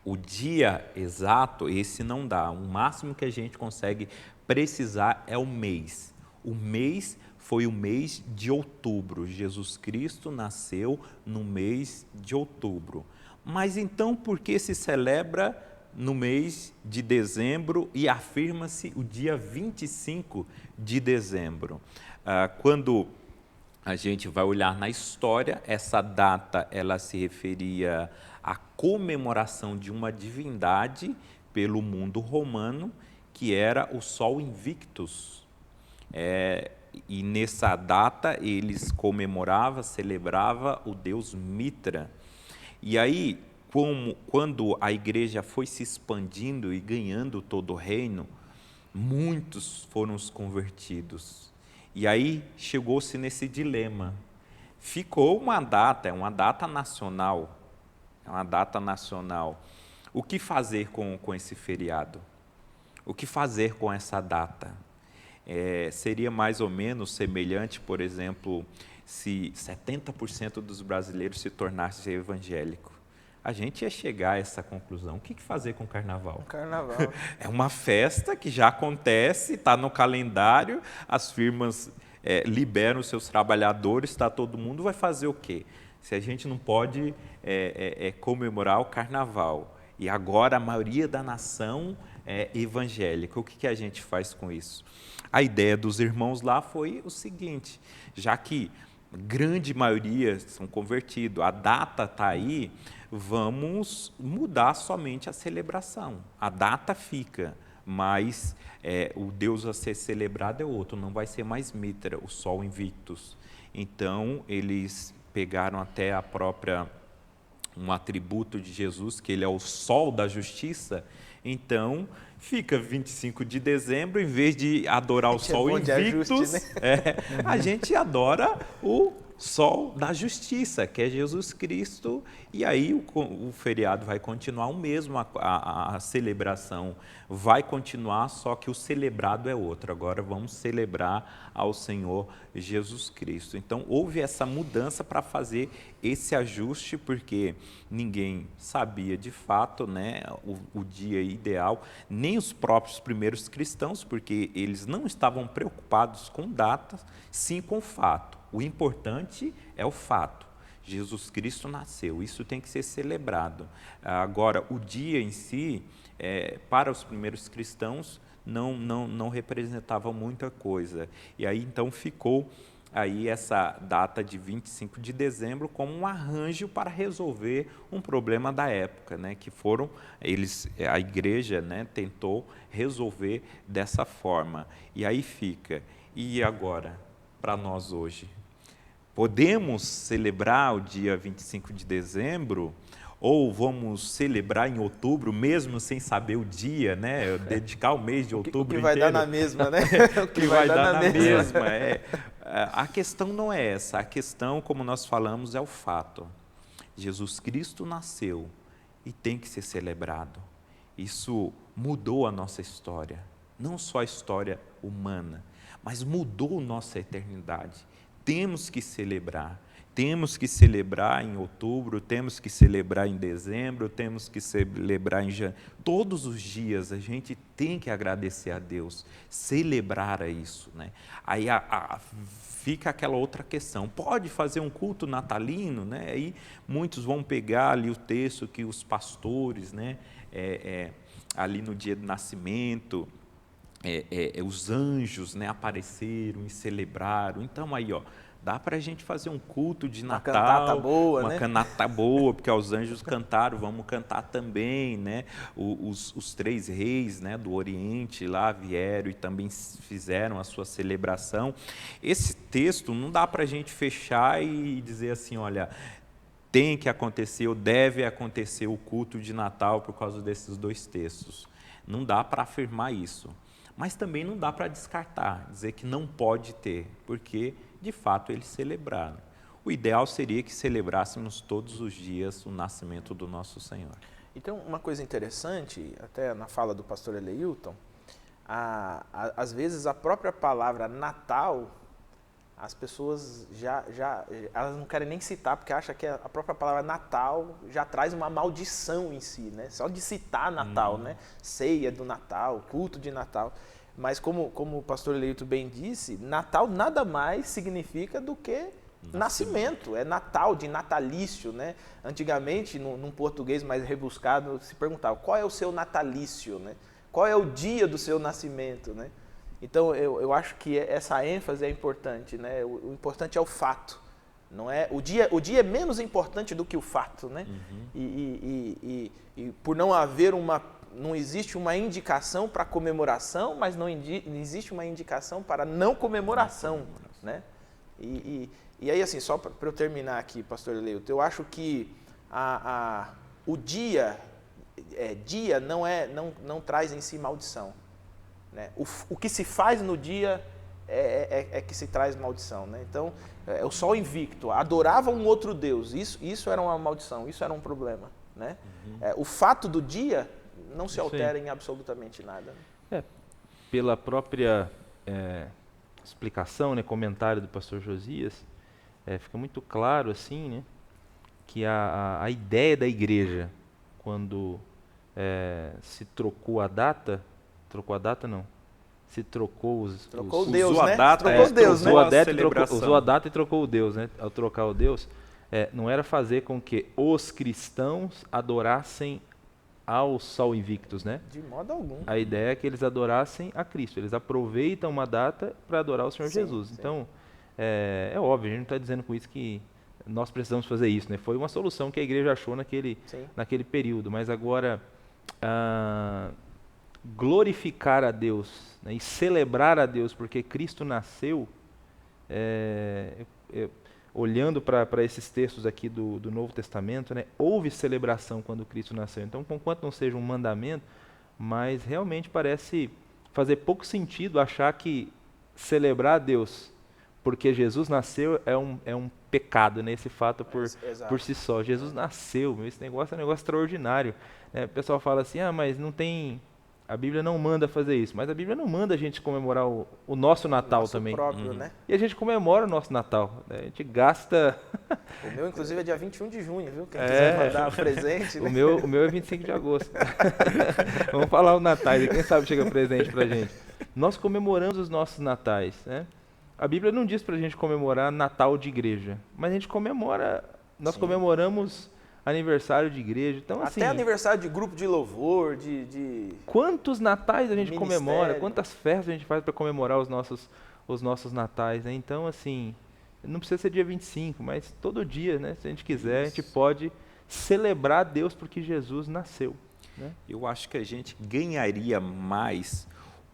O dia exato, esse não dá. O máximo que a gente consegue precisar é o mês. O mês foi o mês de outubro. Jesus Cristo nasceu no mês de outubro. Mas então por que se celebra no mês de dezembro e afirma-se o dia 25 de dezembro? Quando a gente vai olhar na história, essa data ela se referia à comemoração de uma divindade pelo mundo romano, que era o Sol Invictus. E nessa data eles comemoravam, celebravam o deus Mitra. E aí, quando a igreja foi se expandindo e ganhando todo o reino, muitos foram os convertidos. E aí chegou-se nesse dilema. Ficou uma data, é uma data nacional. É uma data nacional. O que fazer com esse feriado? O que fazer com essa data? Seria mais ou menos semelhante, por exemplo, se 70% dos brasileiros se tornassem evangélicos. A gente ia chegar a essa conclusão. O que fazer com o carnaval? Carnaval. É uma festa que já acontece, está no calendário, as firmas liberam os seus trabalhadores, todo mundo vai fazer o quê? Se a gente não pode comemorar o carnaval, e agora a maioria da nação é evangélica, o que a gente faz com isso? A ideia dos irmãos lá foi o seguinte, já que grande maioria são convertidos, a data está aí, vamos mudar somente a celebração. A data fica, mas o Deus a ser celebrado é outro, não vai ser mais Mitra, o Sol Invictus. Então, eles pegaram até um atributo de Jesus, que ele é o Sol da Justiça, então fica 25 de dezembro, em vez de adorar o Sol Invictus, a gente adora o Sol da Justiça, que é Jesus Cristo, e aí o feriado vai continuar o mesmo, a celebração vai continuar, só que o celebrado é outro. Agora vamos celebrar ao Senhor Jesus Cristo. Então houve essa mudança para fazer esse ajuste, porque ninguém sabia de fato, né, o dia ideal, nem os próprios primeiros cristãos, porque eles não estavam preocupados com datas, sim com fato. O importante é o fato. Jesus Cristo nasceu, isso tem que ser celebrado. Agora, o dia em si, para os primeiros cristãos, não representava muita coisa. E aí, então, ficou aí essa data de 25 de dezembro como um arranjo para resolver um problema da época, né, que a igreja, né, tentou resolver dessa forma. E aí fica. E agora, para nós hoje? Podemos celebrar o dia 25 de dezembro ou vamos celebrar em outubro, mesmo sem saber o dia, né? Dedicar o mês de outubro inteiro. O que vai dar na mesma, né? O que vai dar na mesma. A questão não é essa, a questão, como nós falamos, é o fato. Jesus Cristo nasceu e tem que ser celebrado. Isso mudou a nossa história, não só a história humana, mas mudou nossa eternidade. Temos que celebrar em outubro, temos que celebrar em dezembro, temos que celebrar em janeiro. Todos os dias a gente tem que agradecer a Deus, celebrar isso, né? Aí fica aquela outra questão, pode fazer um culto natalino, né? Aí muitos vão pegar ali o texto que os pastores, né, ali no dia do nascimento, os anjos, né, apareceram e celebraram. Então aí, dá para a gente fazer um culto de Natal, uma cantata boa, uma cantata boa, porque os anjos cantaram, vamos cantar também, né? Os 3 reis, né, do Oriente lá vieram e também fizeram a sua celebração. Esse texto não dá para a gente fechar e dizer assim, olha, tem que acontecer ou deve acontecer o culto de Natal por causa desses 2 textos. Não dá para afirmar isso. Mas também não dá para descartar, dizer que não pode ter, porque, de fato, eles celebraram. O ideal seria que celebrássemos todos os dias o nascimento do nosso Senhor. Então, uma coisa interessante, até na fala do pastor Eleilton, às vezes a própria palavra Natal, as pessoas elas não querem nem citar, porque acham que a própria palavra Natal já traz uma maldição em si, né? Só de citar Natal, né? Ceia do Natal, culto de Natal. Mas como o pastor Eleito bem disse, Natal nada mais significa do que nascimento. É Natal, de natalício, né? Antigamente, num português mais rebuscado, se perguntava qual é o seu natalício, né? Qual é o dia do seu nascimento, né? Então, eu acho que essa ênfase é importante, né? O importante é o fato, não é? O dia é menos importante do que o fato, né? E por não haver não existe uma indicação para comemoração, mas não existe uma indicação para não comemoração, né? E aí, assim, só para eu terminar aqui, pastor Eleito, eu acho que o dia não traz em si maldição, né? O que se faz no dia é que se traz maldição, né? Então, o sol invicto adorava um outro Deus, isso era uma maldição, isso era um problema, né? O fato do dia não se altera em absolutamente nada. Pela própria explicação, né, comentário do pastor Josias, fica muito claro assim, né, que a ideia da igreja, quando se trocou a data não, se trocou Trocou Deus, usou né? a data, Trocou Deus, né? Usou a data e trocou o Deus, né? Ao trocar o Deus, não era fazer com que os cristãos adorassem ao sol invictus, né? De modo algum. A ideia é que eles adorassem a Cristo. Eles aproveitam uma data para adorar o Senhor Jesus. Sim. Então, é óbvio, a gente não está dizendo com isso que nós precisamos fazer isso, né? Foi uma solução que a igreja achou naquele período. Mas agora, glorificar a Deus, né, e celebrar a Deus porque Cristo nasceu, olhando para esses textos aqui do Novo Testamento, né, houve celebração quando Cristo nasceu. Então, conquanto não seja um mandamento, mas realmente parece fazer pouco sentido achar que celebrar a Deus porque Jesus nasceu é um pecado, né, esse fato por si só. Jesus nasceu, esse negócio é um negócio extraordinário. O pessoal fala assim, mas não tem... A Bíblia não manda fazer isso, mas a Bíblia não manda a gente comemorar o nosso Natal também. Próprio, né? E a gente comemora o nosso Natal, né? A gente gasta... O meu, inclusive, é dia 21 de junho, viu? Quem quiser mandar presente, né? O meu é 25 de agosto. Vamos falar o Natal, e quem sabe chega presente pra gente. Nós comemoramos os nossos natais, né? A Bíblia não diz pra gente comemorar Natal de igreja, mas a gente comemora... Nós comemoramos aniversário de igreja. Então, até assim, aniversário de grupo de louvor, quantos natais a gente ministério. comemora, quantas festas a gente faz para comemorar os nossos natais, né? Então, assim, não precisa ser dia 25, mas todo dia, né? Se a gente quiser, a gente pode celebrar Deus porque Jesus nasceu, né? Eu acho que a gente ganharia mais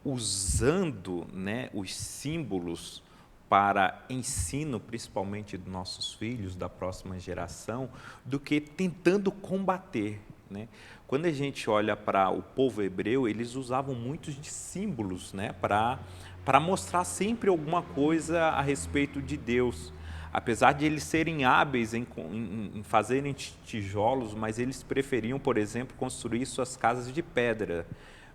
usando, né, os símbolos para ensino, principalmente dos nossos filhos, da próxima geração, do que tentando combater, né? Quando a gente olha para o povo hebreu, eles usavam muitos de símbolos, né, para mostrar sempre alguma coisa a respeito de Deus. Apesar de eles serem hábeis em fazerem tijolos, mas eles preferiam, por exemplo, construir suas casas de pedra,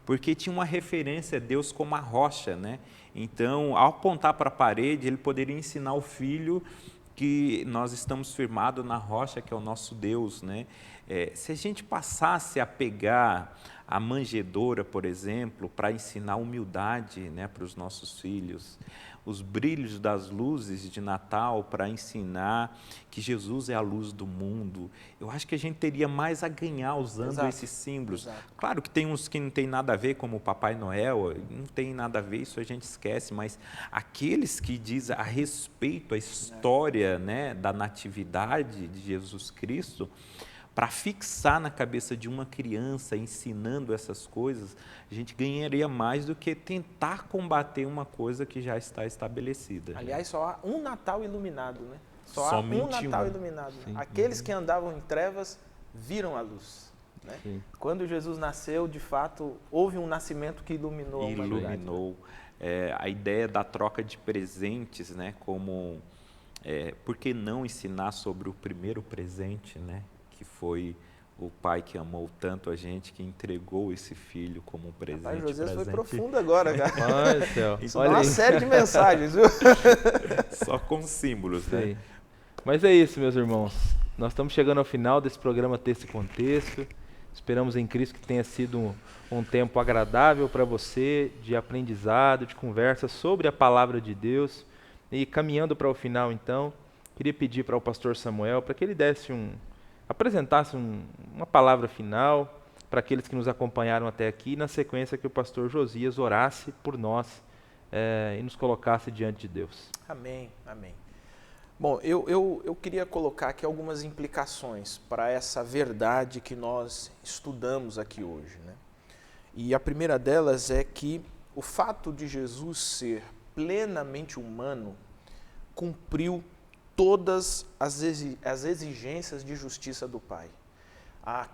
porque tinha uma referência a Deus como a rocha, né? Então, ao apontar para a parede, ele poderia ensinar o filho que nós estamos firmados na rocha, que é o nosso Deus, né? Se a gente passasse a pegar a manjedoura, por exemplo, para ensinar humildade, né, para os nossos filhos, os brilhos das luzes de Natal para ensinar que Jesus é a luz do mundo, eu acho que a gente teria mais a ganhar usando esses símbolos. Claro que tem uns que não tem nada a ver, como o Papai Noel, não tem nada a ver, isso a gente esquece, mas aqueles que dizem a respeito à história, né, da natividade de Jesus Cristo, para fixar na cabeça de uma criança, ensinando essas coisas, a gente ganharia mais do que tentar combater uma coisa que já está estabelecida. Aliás, só há um Natal iluminado, né? Só somente há um Natal iluminado. Sim. Aqueles que andavam em trevas viram a luz, né? Quando Jesus nasceu, de fato, houve um nascimento que iluminou a humanidade. Iluminou. A ideia da troca de presentes, né? Como, por que não ensinar sobre o primeiro presente, né? Que foi o Pai que amou tanto a gente, que entregou esse Filho como um presente. Rapaz, Josias pra foi gente. profundo agora, cara. Olha, céu. Isso Olha dá uma aí. série de mensagens, viu? Só com símbolos, né? Sei. Mas é isso, meus irmãos. Nós estamos chegando ao final desse programa Texto e Contexto. Esperamos em Cristo que tenha sido um tempo agradável para você, de aprendizado, de conversa sobre a Palavra de Deus. E caminhando para o final, então, queria pedir para o pastor Samuel para que ele apresentasse uma palavra final para aqueles que nos acompanharam até aqui, e na sequência que o pastor Josias orasse por nós e nos colocasse diante de Deus. Amém, amém. Bom, eu queria colocar aqui algumas implicações para essa verdade que nós estudamos aqui hoje, né? E a primeira delas é que o fato de Jesus ser plenamente humano cumpriu todas as exigências de justiça do Pai.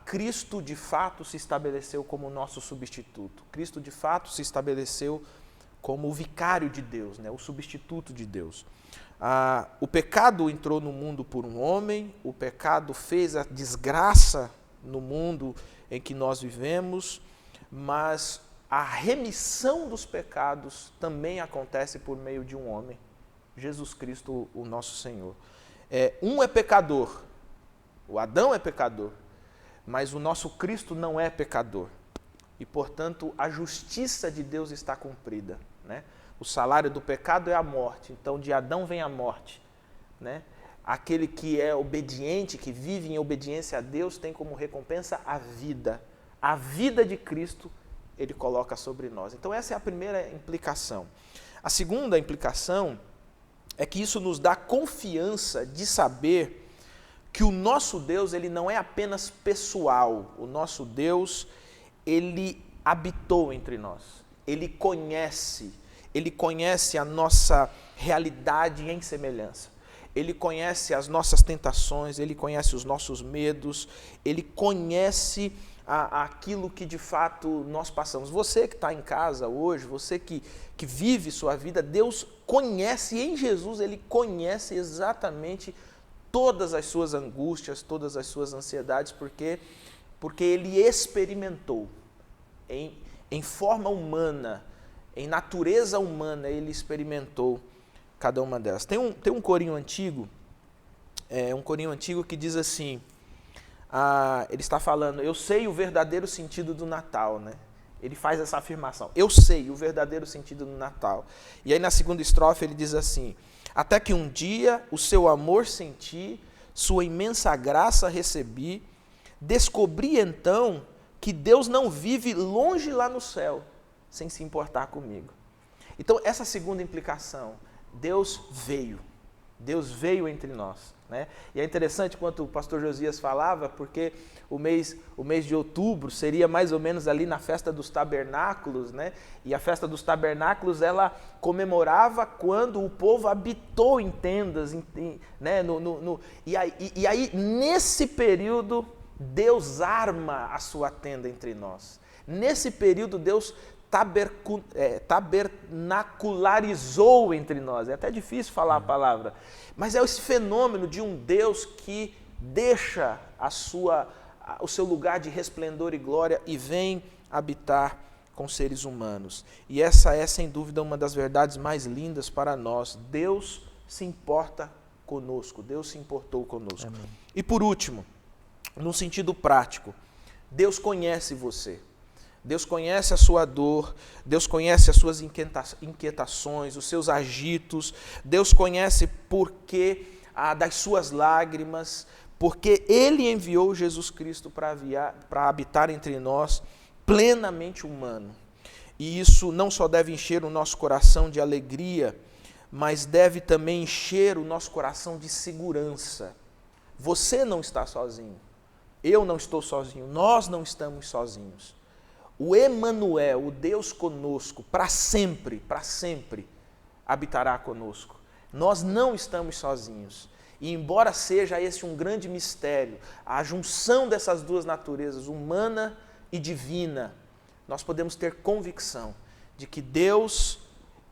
Cristo de fato se estabeleceu como nosso substituto. Cristo de fato se estabeleceu como o vicário de Deus, né? O substituto de Deus. O pecado entrou no mundo por um homem, o pecado fez a desgraça no mundo em que nós vivemos, mas a remissão dos pecados também acontece por meio de um homem, Jesus Cristo, o nosso Senhor. Um é pecador, o Adão é pecador, mas o nosso Cristo não é pecador. E, portanto, a justiça de Deus está cumprida, né? O salário do pecado é a morte, então de Adão vem a morte, né? Aquele que é obediente, que vive em obediência a Deus, tem como recompensa a vida. A vida de Cristo Ele coloca sobre nós. Então essa é a primeira implicação. A segunda implicação é que isso nos dá confiança de saber que o nosso Deus, Ele não é apenas pessoal. O nosso Deus, Ele habitou entre nós. Ele conhece a nossa realidade em semelhança. Ele conhece as nossas tentações, Ele conhece os nossos medos, Ele conhece aquilo que de fato nós passamos. Você que está em casa hoje, você que vive sua vida, Deus conhece, em Jesus Ele conhece exatamente todas as suas angústias, todas as suas ansiedades, porque Ele experimentou em forma humana, em natureza humana, Ele experimentou cada uma delas. Tem um corinho antigo, que diz assim, ele está falando, eu sei o verdadeiro sentido do Natal, né? Ele faz essa afirmação, eu sei o verdadeiro sentido do Natal. E aí na segunda estrofe ele diz assim, até que um dia o seu amor senti, sua imensa graça recebi, descobri então que Deus não vive longe lá no céu, sem se importar comigo. Então, essa segunda implicação, Deus veio entre nós, né? E é interessante quando o pastor Josias falava, porque o mês de outubro seria mais ou menos ali na festa dos tabernáculos, né? E a festa dos tabernáculos, ela comemorava quando o povo habitou em tendas, né? E aí, nesse período, Deus arma a sua tenda entre nós. Nesse período, Deus tabernacularizou entre nós. É até difícil falar a palavra, mas é esse fenômeno de um Deus que deixa o seu lugar de resplendor e glória e vem habitar com seres humanos. E essa é, sem dúvida, uma das verdades mais lindas para nós. Deus se importa conosco, Deus se importou conosco. Amém. E por último, no sentido prático, Deus conhece você. Deus conhece a sua dor, Deus conhece as suas inquietações, os seus agitos, Deus conhece porquê das suas lágrimas, porque Ele enviou Jesus Cristo para habitar entre nós, plenamente humano. E isso não só deve encher o nosso coração de alegria, mas deve também encher o nosso coração de segurança. Você não está sozinho, eu não estou sozinho, nós não estamos sozinhos. O Emanuel, o Deus conosco, para sempre habitará conosco. Nós não estamos sozinhos. E embora seja esse um grande mistério, a junção dessas duas naturezas, humana e divina, nós podemos ter convicção de que Deus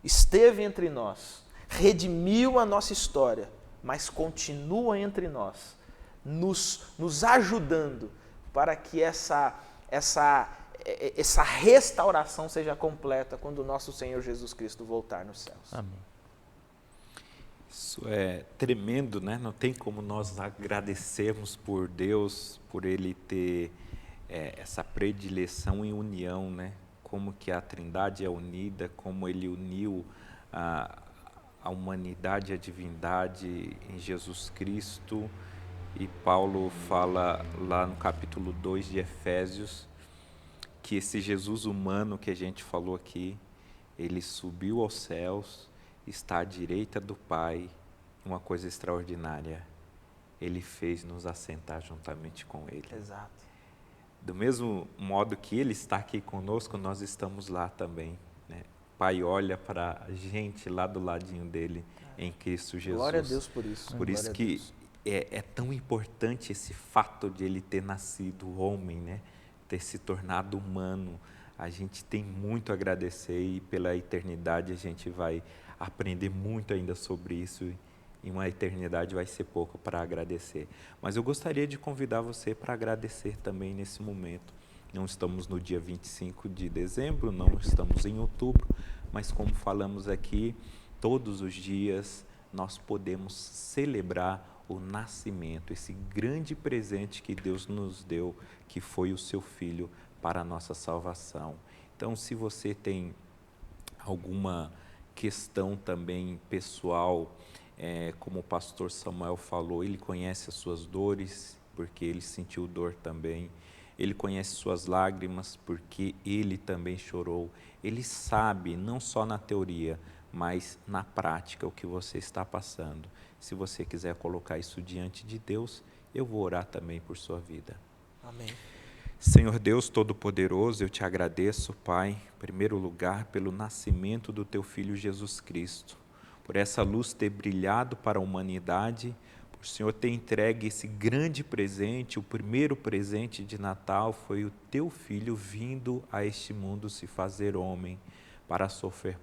esteve entre nós, redimiu a nossa história, mas continua entre nós, nos ajudando para que essa restauração seja completa quando o nosso Senhor Jesus Cristo voltar nos céus. Amém. Isso é tremendo, né? Não tem como nós agradecermos por Deus, por Ele ter essa predileção e união, né? Como que a Trindade é unida, como Ele uniu a humanidade e a divindade em Jesus Cristo. E Paulo fala lá no capítulo 2 de Efésios, que esse Jesus humano que a gente falou aqui, Ele subiu aos céus, está à direita do Pai, uma coisa extraordinária, Ele fez nos assentar juntamente com Ele. Exato. Do mesmo modo que Ele está aqui conosco, nós estamos lá também, né? O Pai olha para a gente lá do ladinho dele, em Cristo Jesus. Glória a Deus por isso. Por isso que é tão importante esse fato de Ele ter nascido homem, né? Ter se tornado humano. A gente tem muito a agradecer e pela eternidade a gente vai aprender muito ainda sobre isso, e uma eternidade vai ser pouco para agradecer. Mas eu gostaria de convidar você para agradecer também nesse momento. Não estamos no dia 25 de dezembro, não estamos em outubro, mas como falamos aqui, todos os dias nós podemos celebrar o nascimento, esse grande presente que Deus nos deu, que foi o seu Filho para a nossa salvação. Então, se você tem alguma questão também pessoal, como o pastor Samuel falou, ele conhece as suas dores, porque ele sentiu dor também. Ele conhece suas lágrimas, porque ele também chorou. Ele sabe, não só na teoria, mas na prática, o que você está passando. Se você quiser colocar isso diante de Deus, eu vou orar também por sua vida. Amém. Senhor Deus Todo-Poderoso, eu te agradeço, Pai, em primeiro lugar, pelo nascimento do Teu Filho Jesus Cristo, por essa luz ter brilhado para a humanidade, por o Senhor ter entregue esse grande presente. O primeiro presente de Natal foi o Teu Filho vindo a este mundo se fazer homem, para sofrer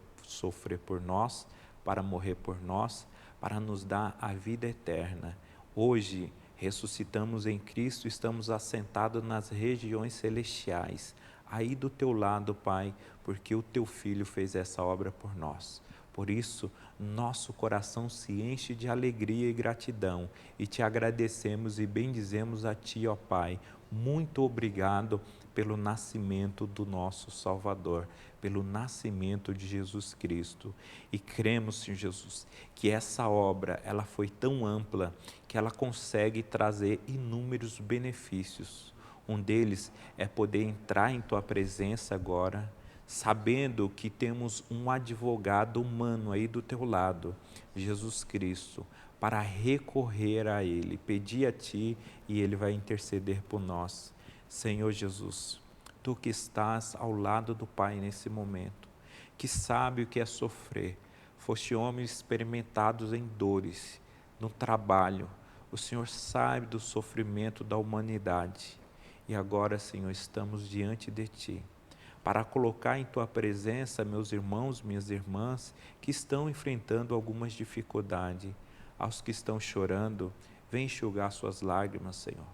por nós, para morrer por nós, para nos dar a vida eterna. Hoje, ressuscitamos em Cristo, estamos assentados nas regiões celestiais, aí do Teu lado, Pai, porque o Teu Filho fez essa obra por nós. Por isso, nosso coração se enche de alegria e gratidão, e Te agradecemos e bendizemos a Ti, ó Pai. Muito obrigado pelo nascimento do nosso Salvador, pelo nascimento de Jesus Cristo. E cremos, Senhor Jesus, que essa obra ela foi tão ampla que ela consegue trazer inúmeros benefícios. Um deles é poder entrar em Tua presença agora, sabendo que temos um advogado humano aí do Teu lado, Jesus Cristo, para recorrer a Ele, pedir a Ti e Ele vai interceder por nós. Senhor Jesus, Tu que estás ao lado do Pai nesse momento, que sabe o que é sofrer, foste homem experimentados em dores, no trabalho, o Senhor sabe do sofrimento da humanidade. E agora, Senhor, estamos diante de Ti, para colocar em Tua presença meus irmãos, minhas irmãs, que estão enfrentando algumas dificuldades. Aos que estão chorando, vem enxugar suas lágrimas, Senhor.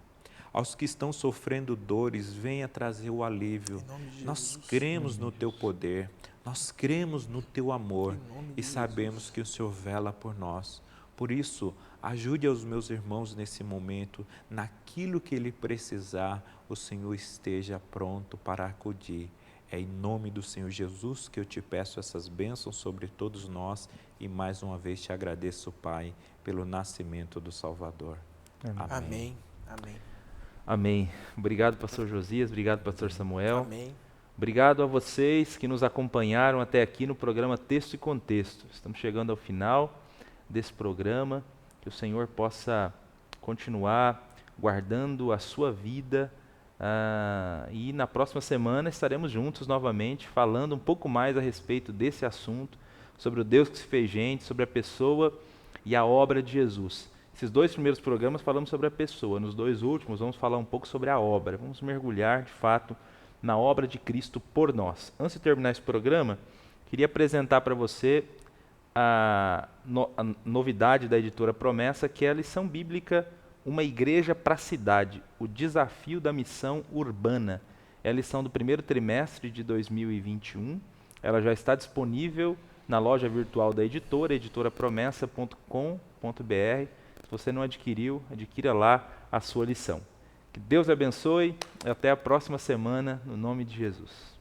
Aos que estão sofrendo dores, venha trazer o alívio. Nós cremos no Teu poder, nós cremos no Teu amor e sabemos que o Senhor vela por nós. Por isso, ajude aos meus irmãos nesse momento, naquilo que ele precisar, o Senhor esteja pronto para acudir. É em nome do Senhor Jesus que eu te peço essas bênçãos sobre todos nós e mais uma vez te agradeço, Pai, pelo nascimento do Salvador. Amém. Amém. Amém. Obrigado, pastor Josias, obrigado, pastor Samuel. Amém. Obrigado a vocês que nos acompanharam até aqui no programa Texto e Contexto. Estamos chegando ao final desse programa, que o Senhor possa continuar guardando a sua vida, e na próxima semana estaremos juntos novamente, falando um pouco mais a respeito desse assunto, sobre o Deus que se fez gente, sobre a pessoa e a obra de Jesus. Esses 2 primeiros programas falamos sobre a pessoa, nos 2 últimos vamos falar um pouco sobre a obra, vamos mergulhar de fato na obra de Cristo por nós. Antes de terminar esse programa, queria apresentar para você a novidade da editora Promessa, que é a lição bíblica Uma igreja para a cidade, o desafio da missão urbana. É a lição do primeiro trimestre de 2021. Ela já está disponível na loja virtual da editora, editorapromessa.com.br. Se você não adquiriu, adquira lá a sua lição. Que Deus abençoe e até a próxima semana, no nome de Jesus.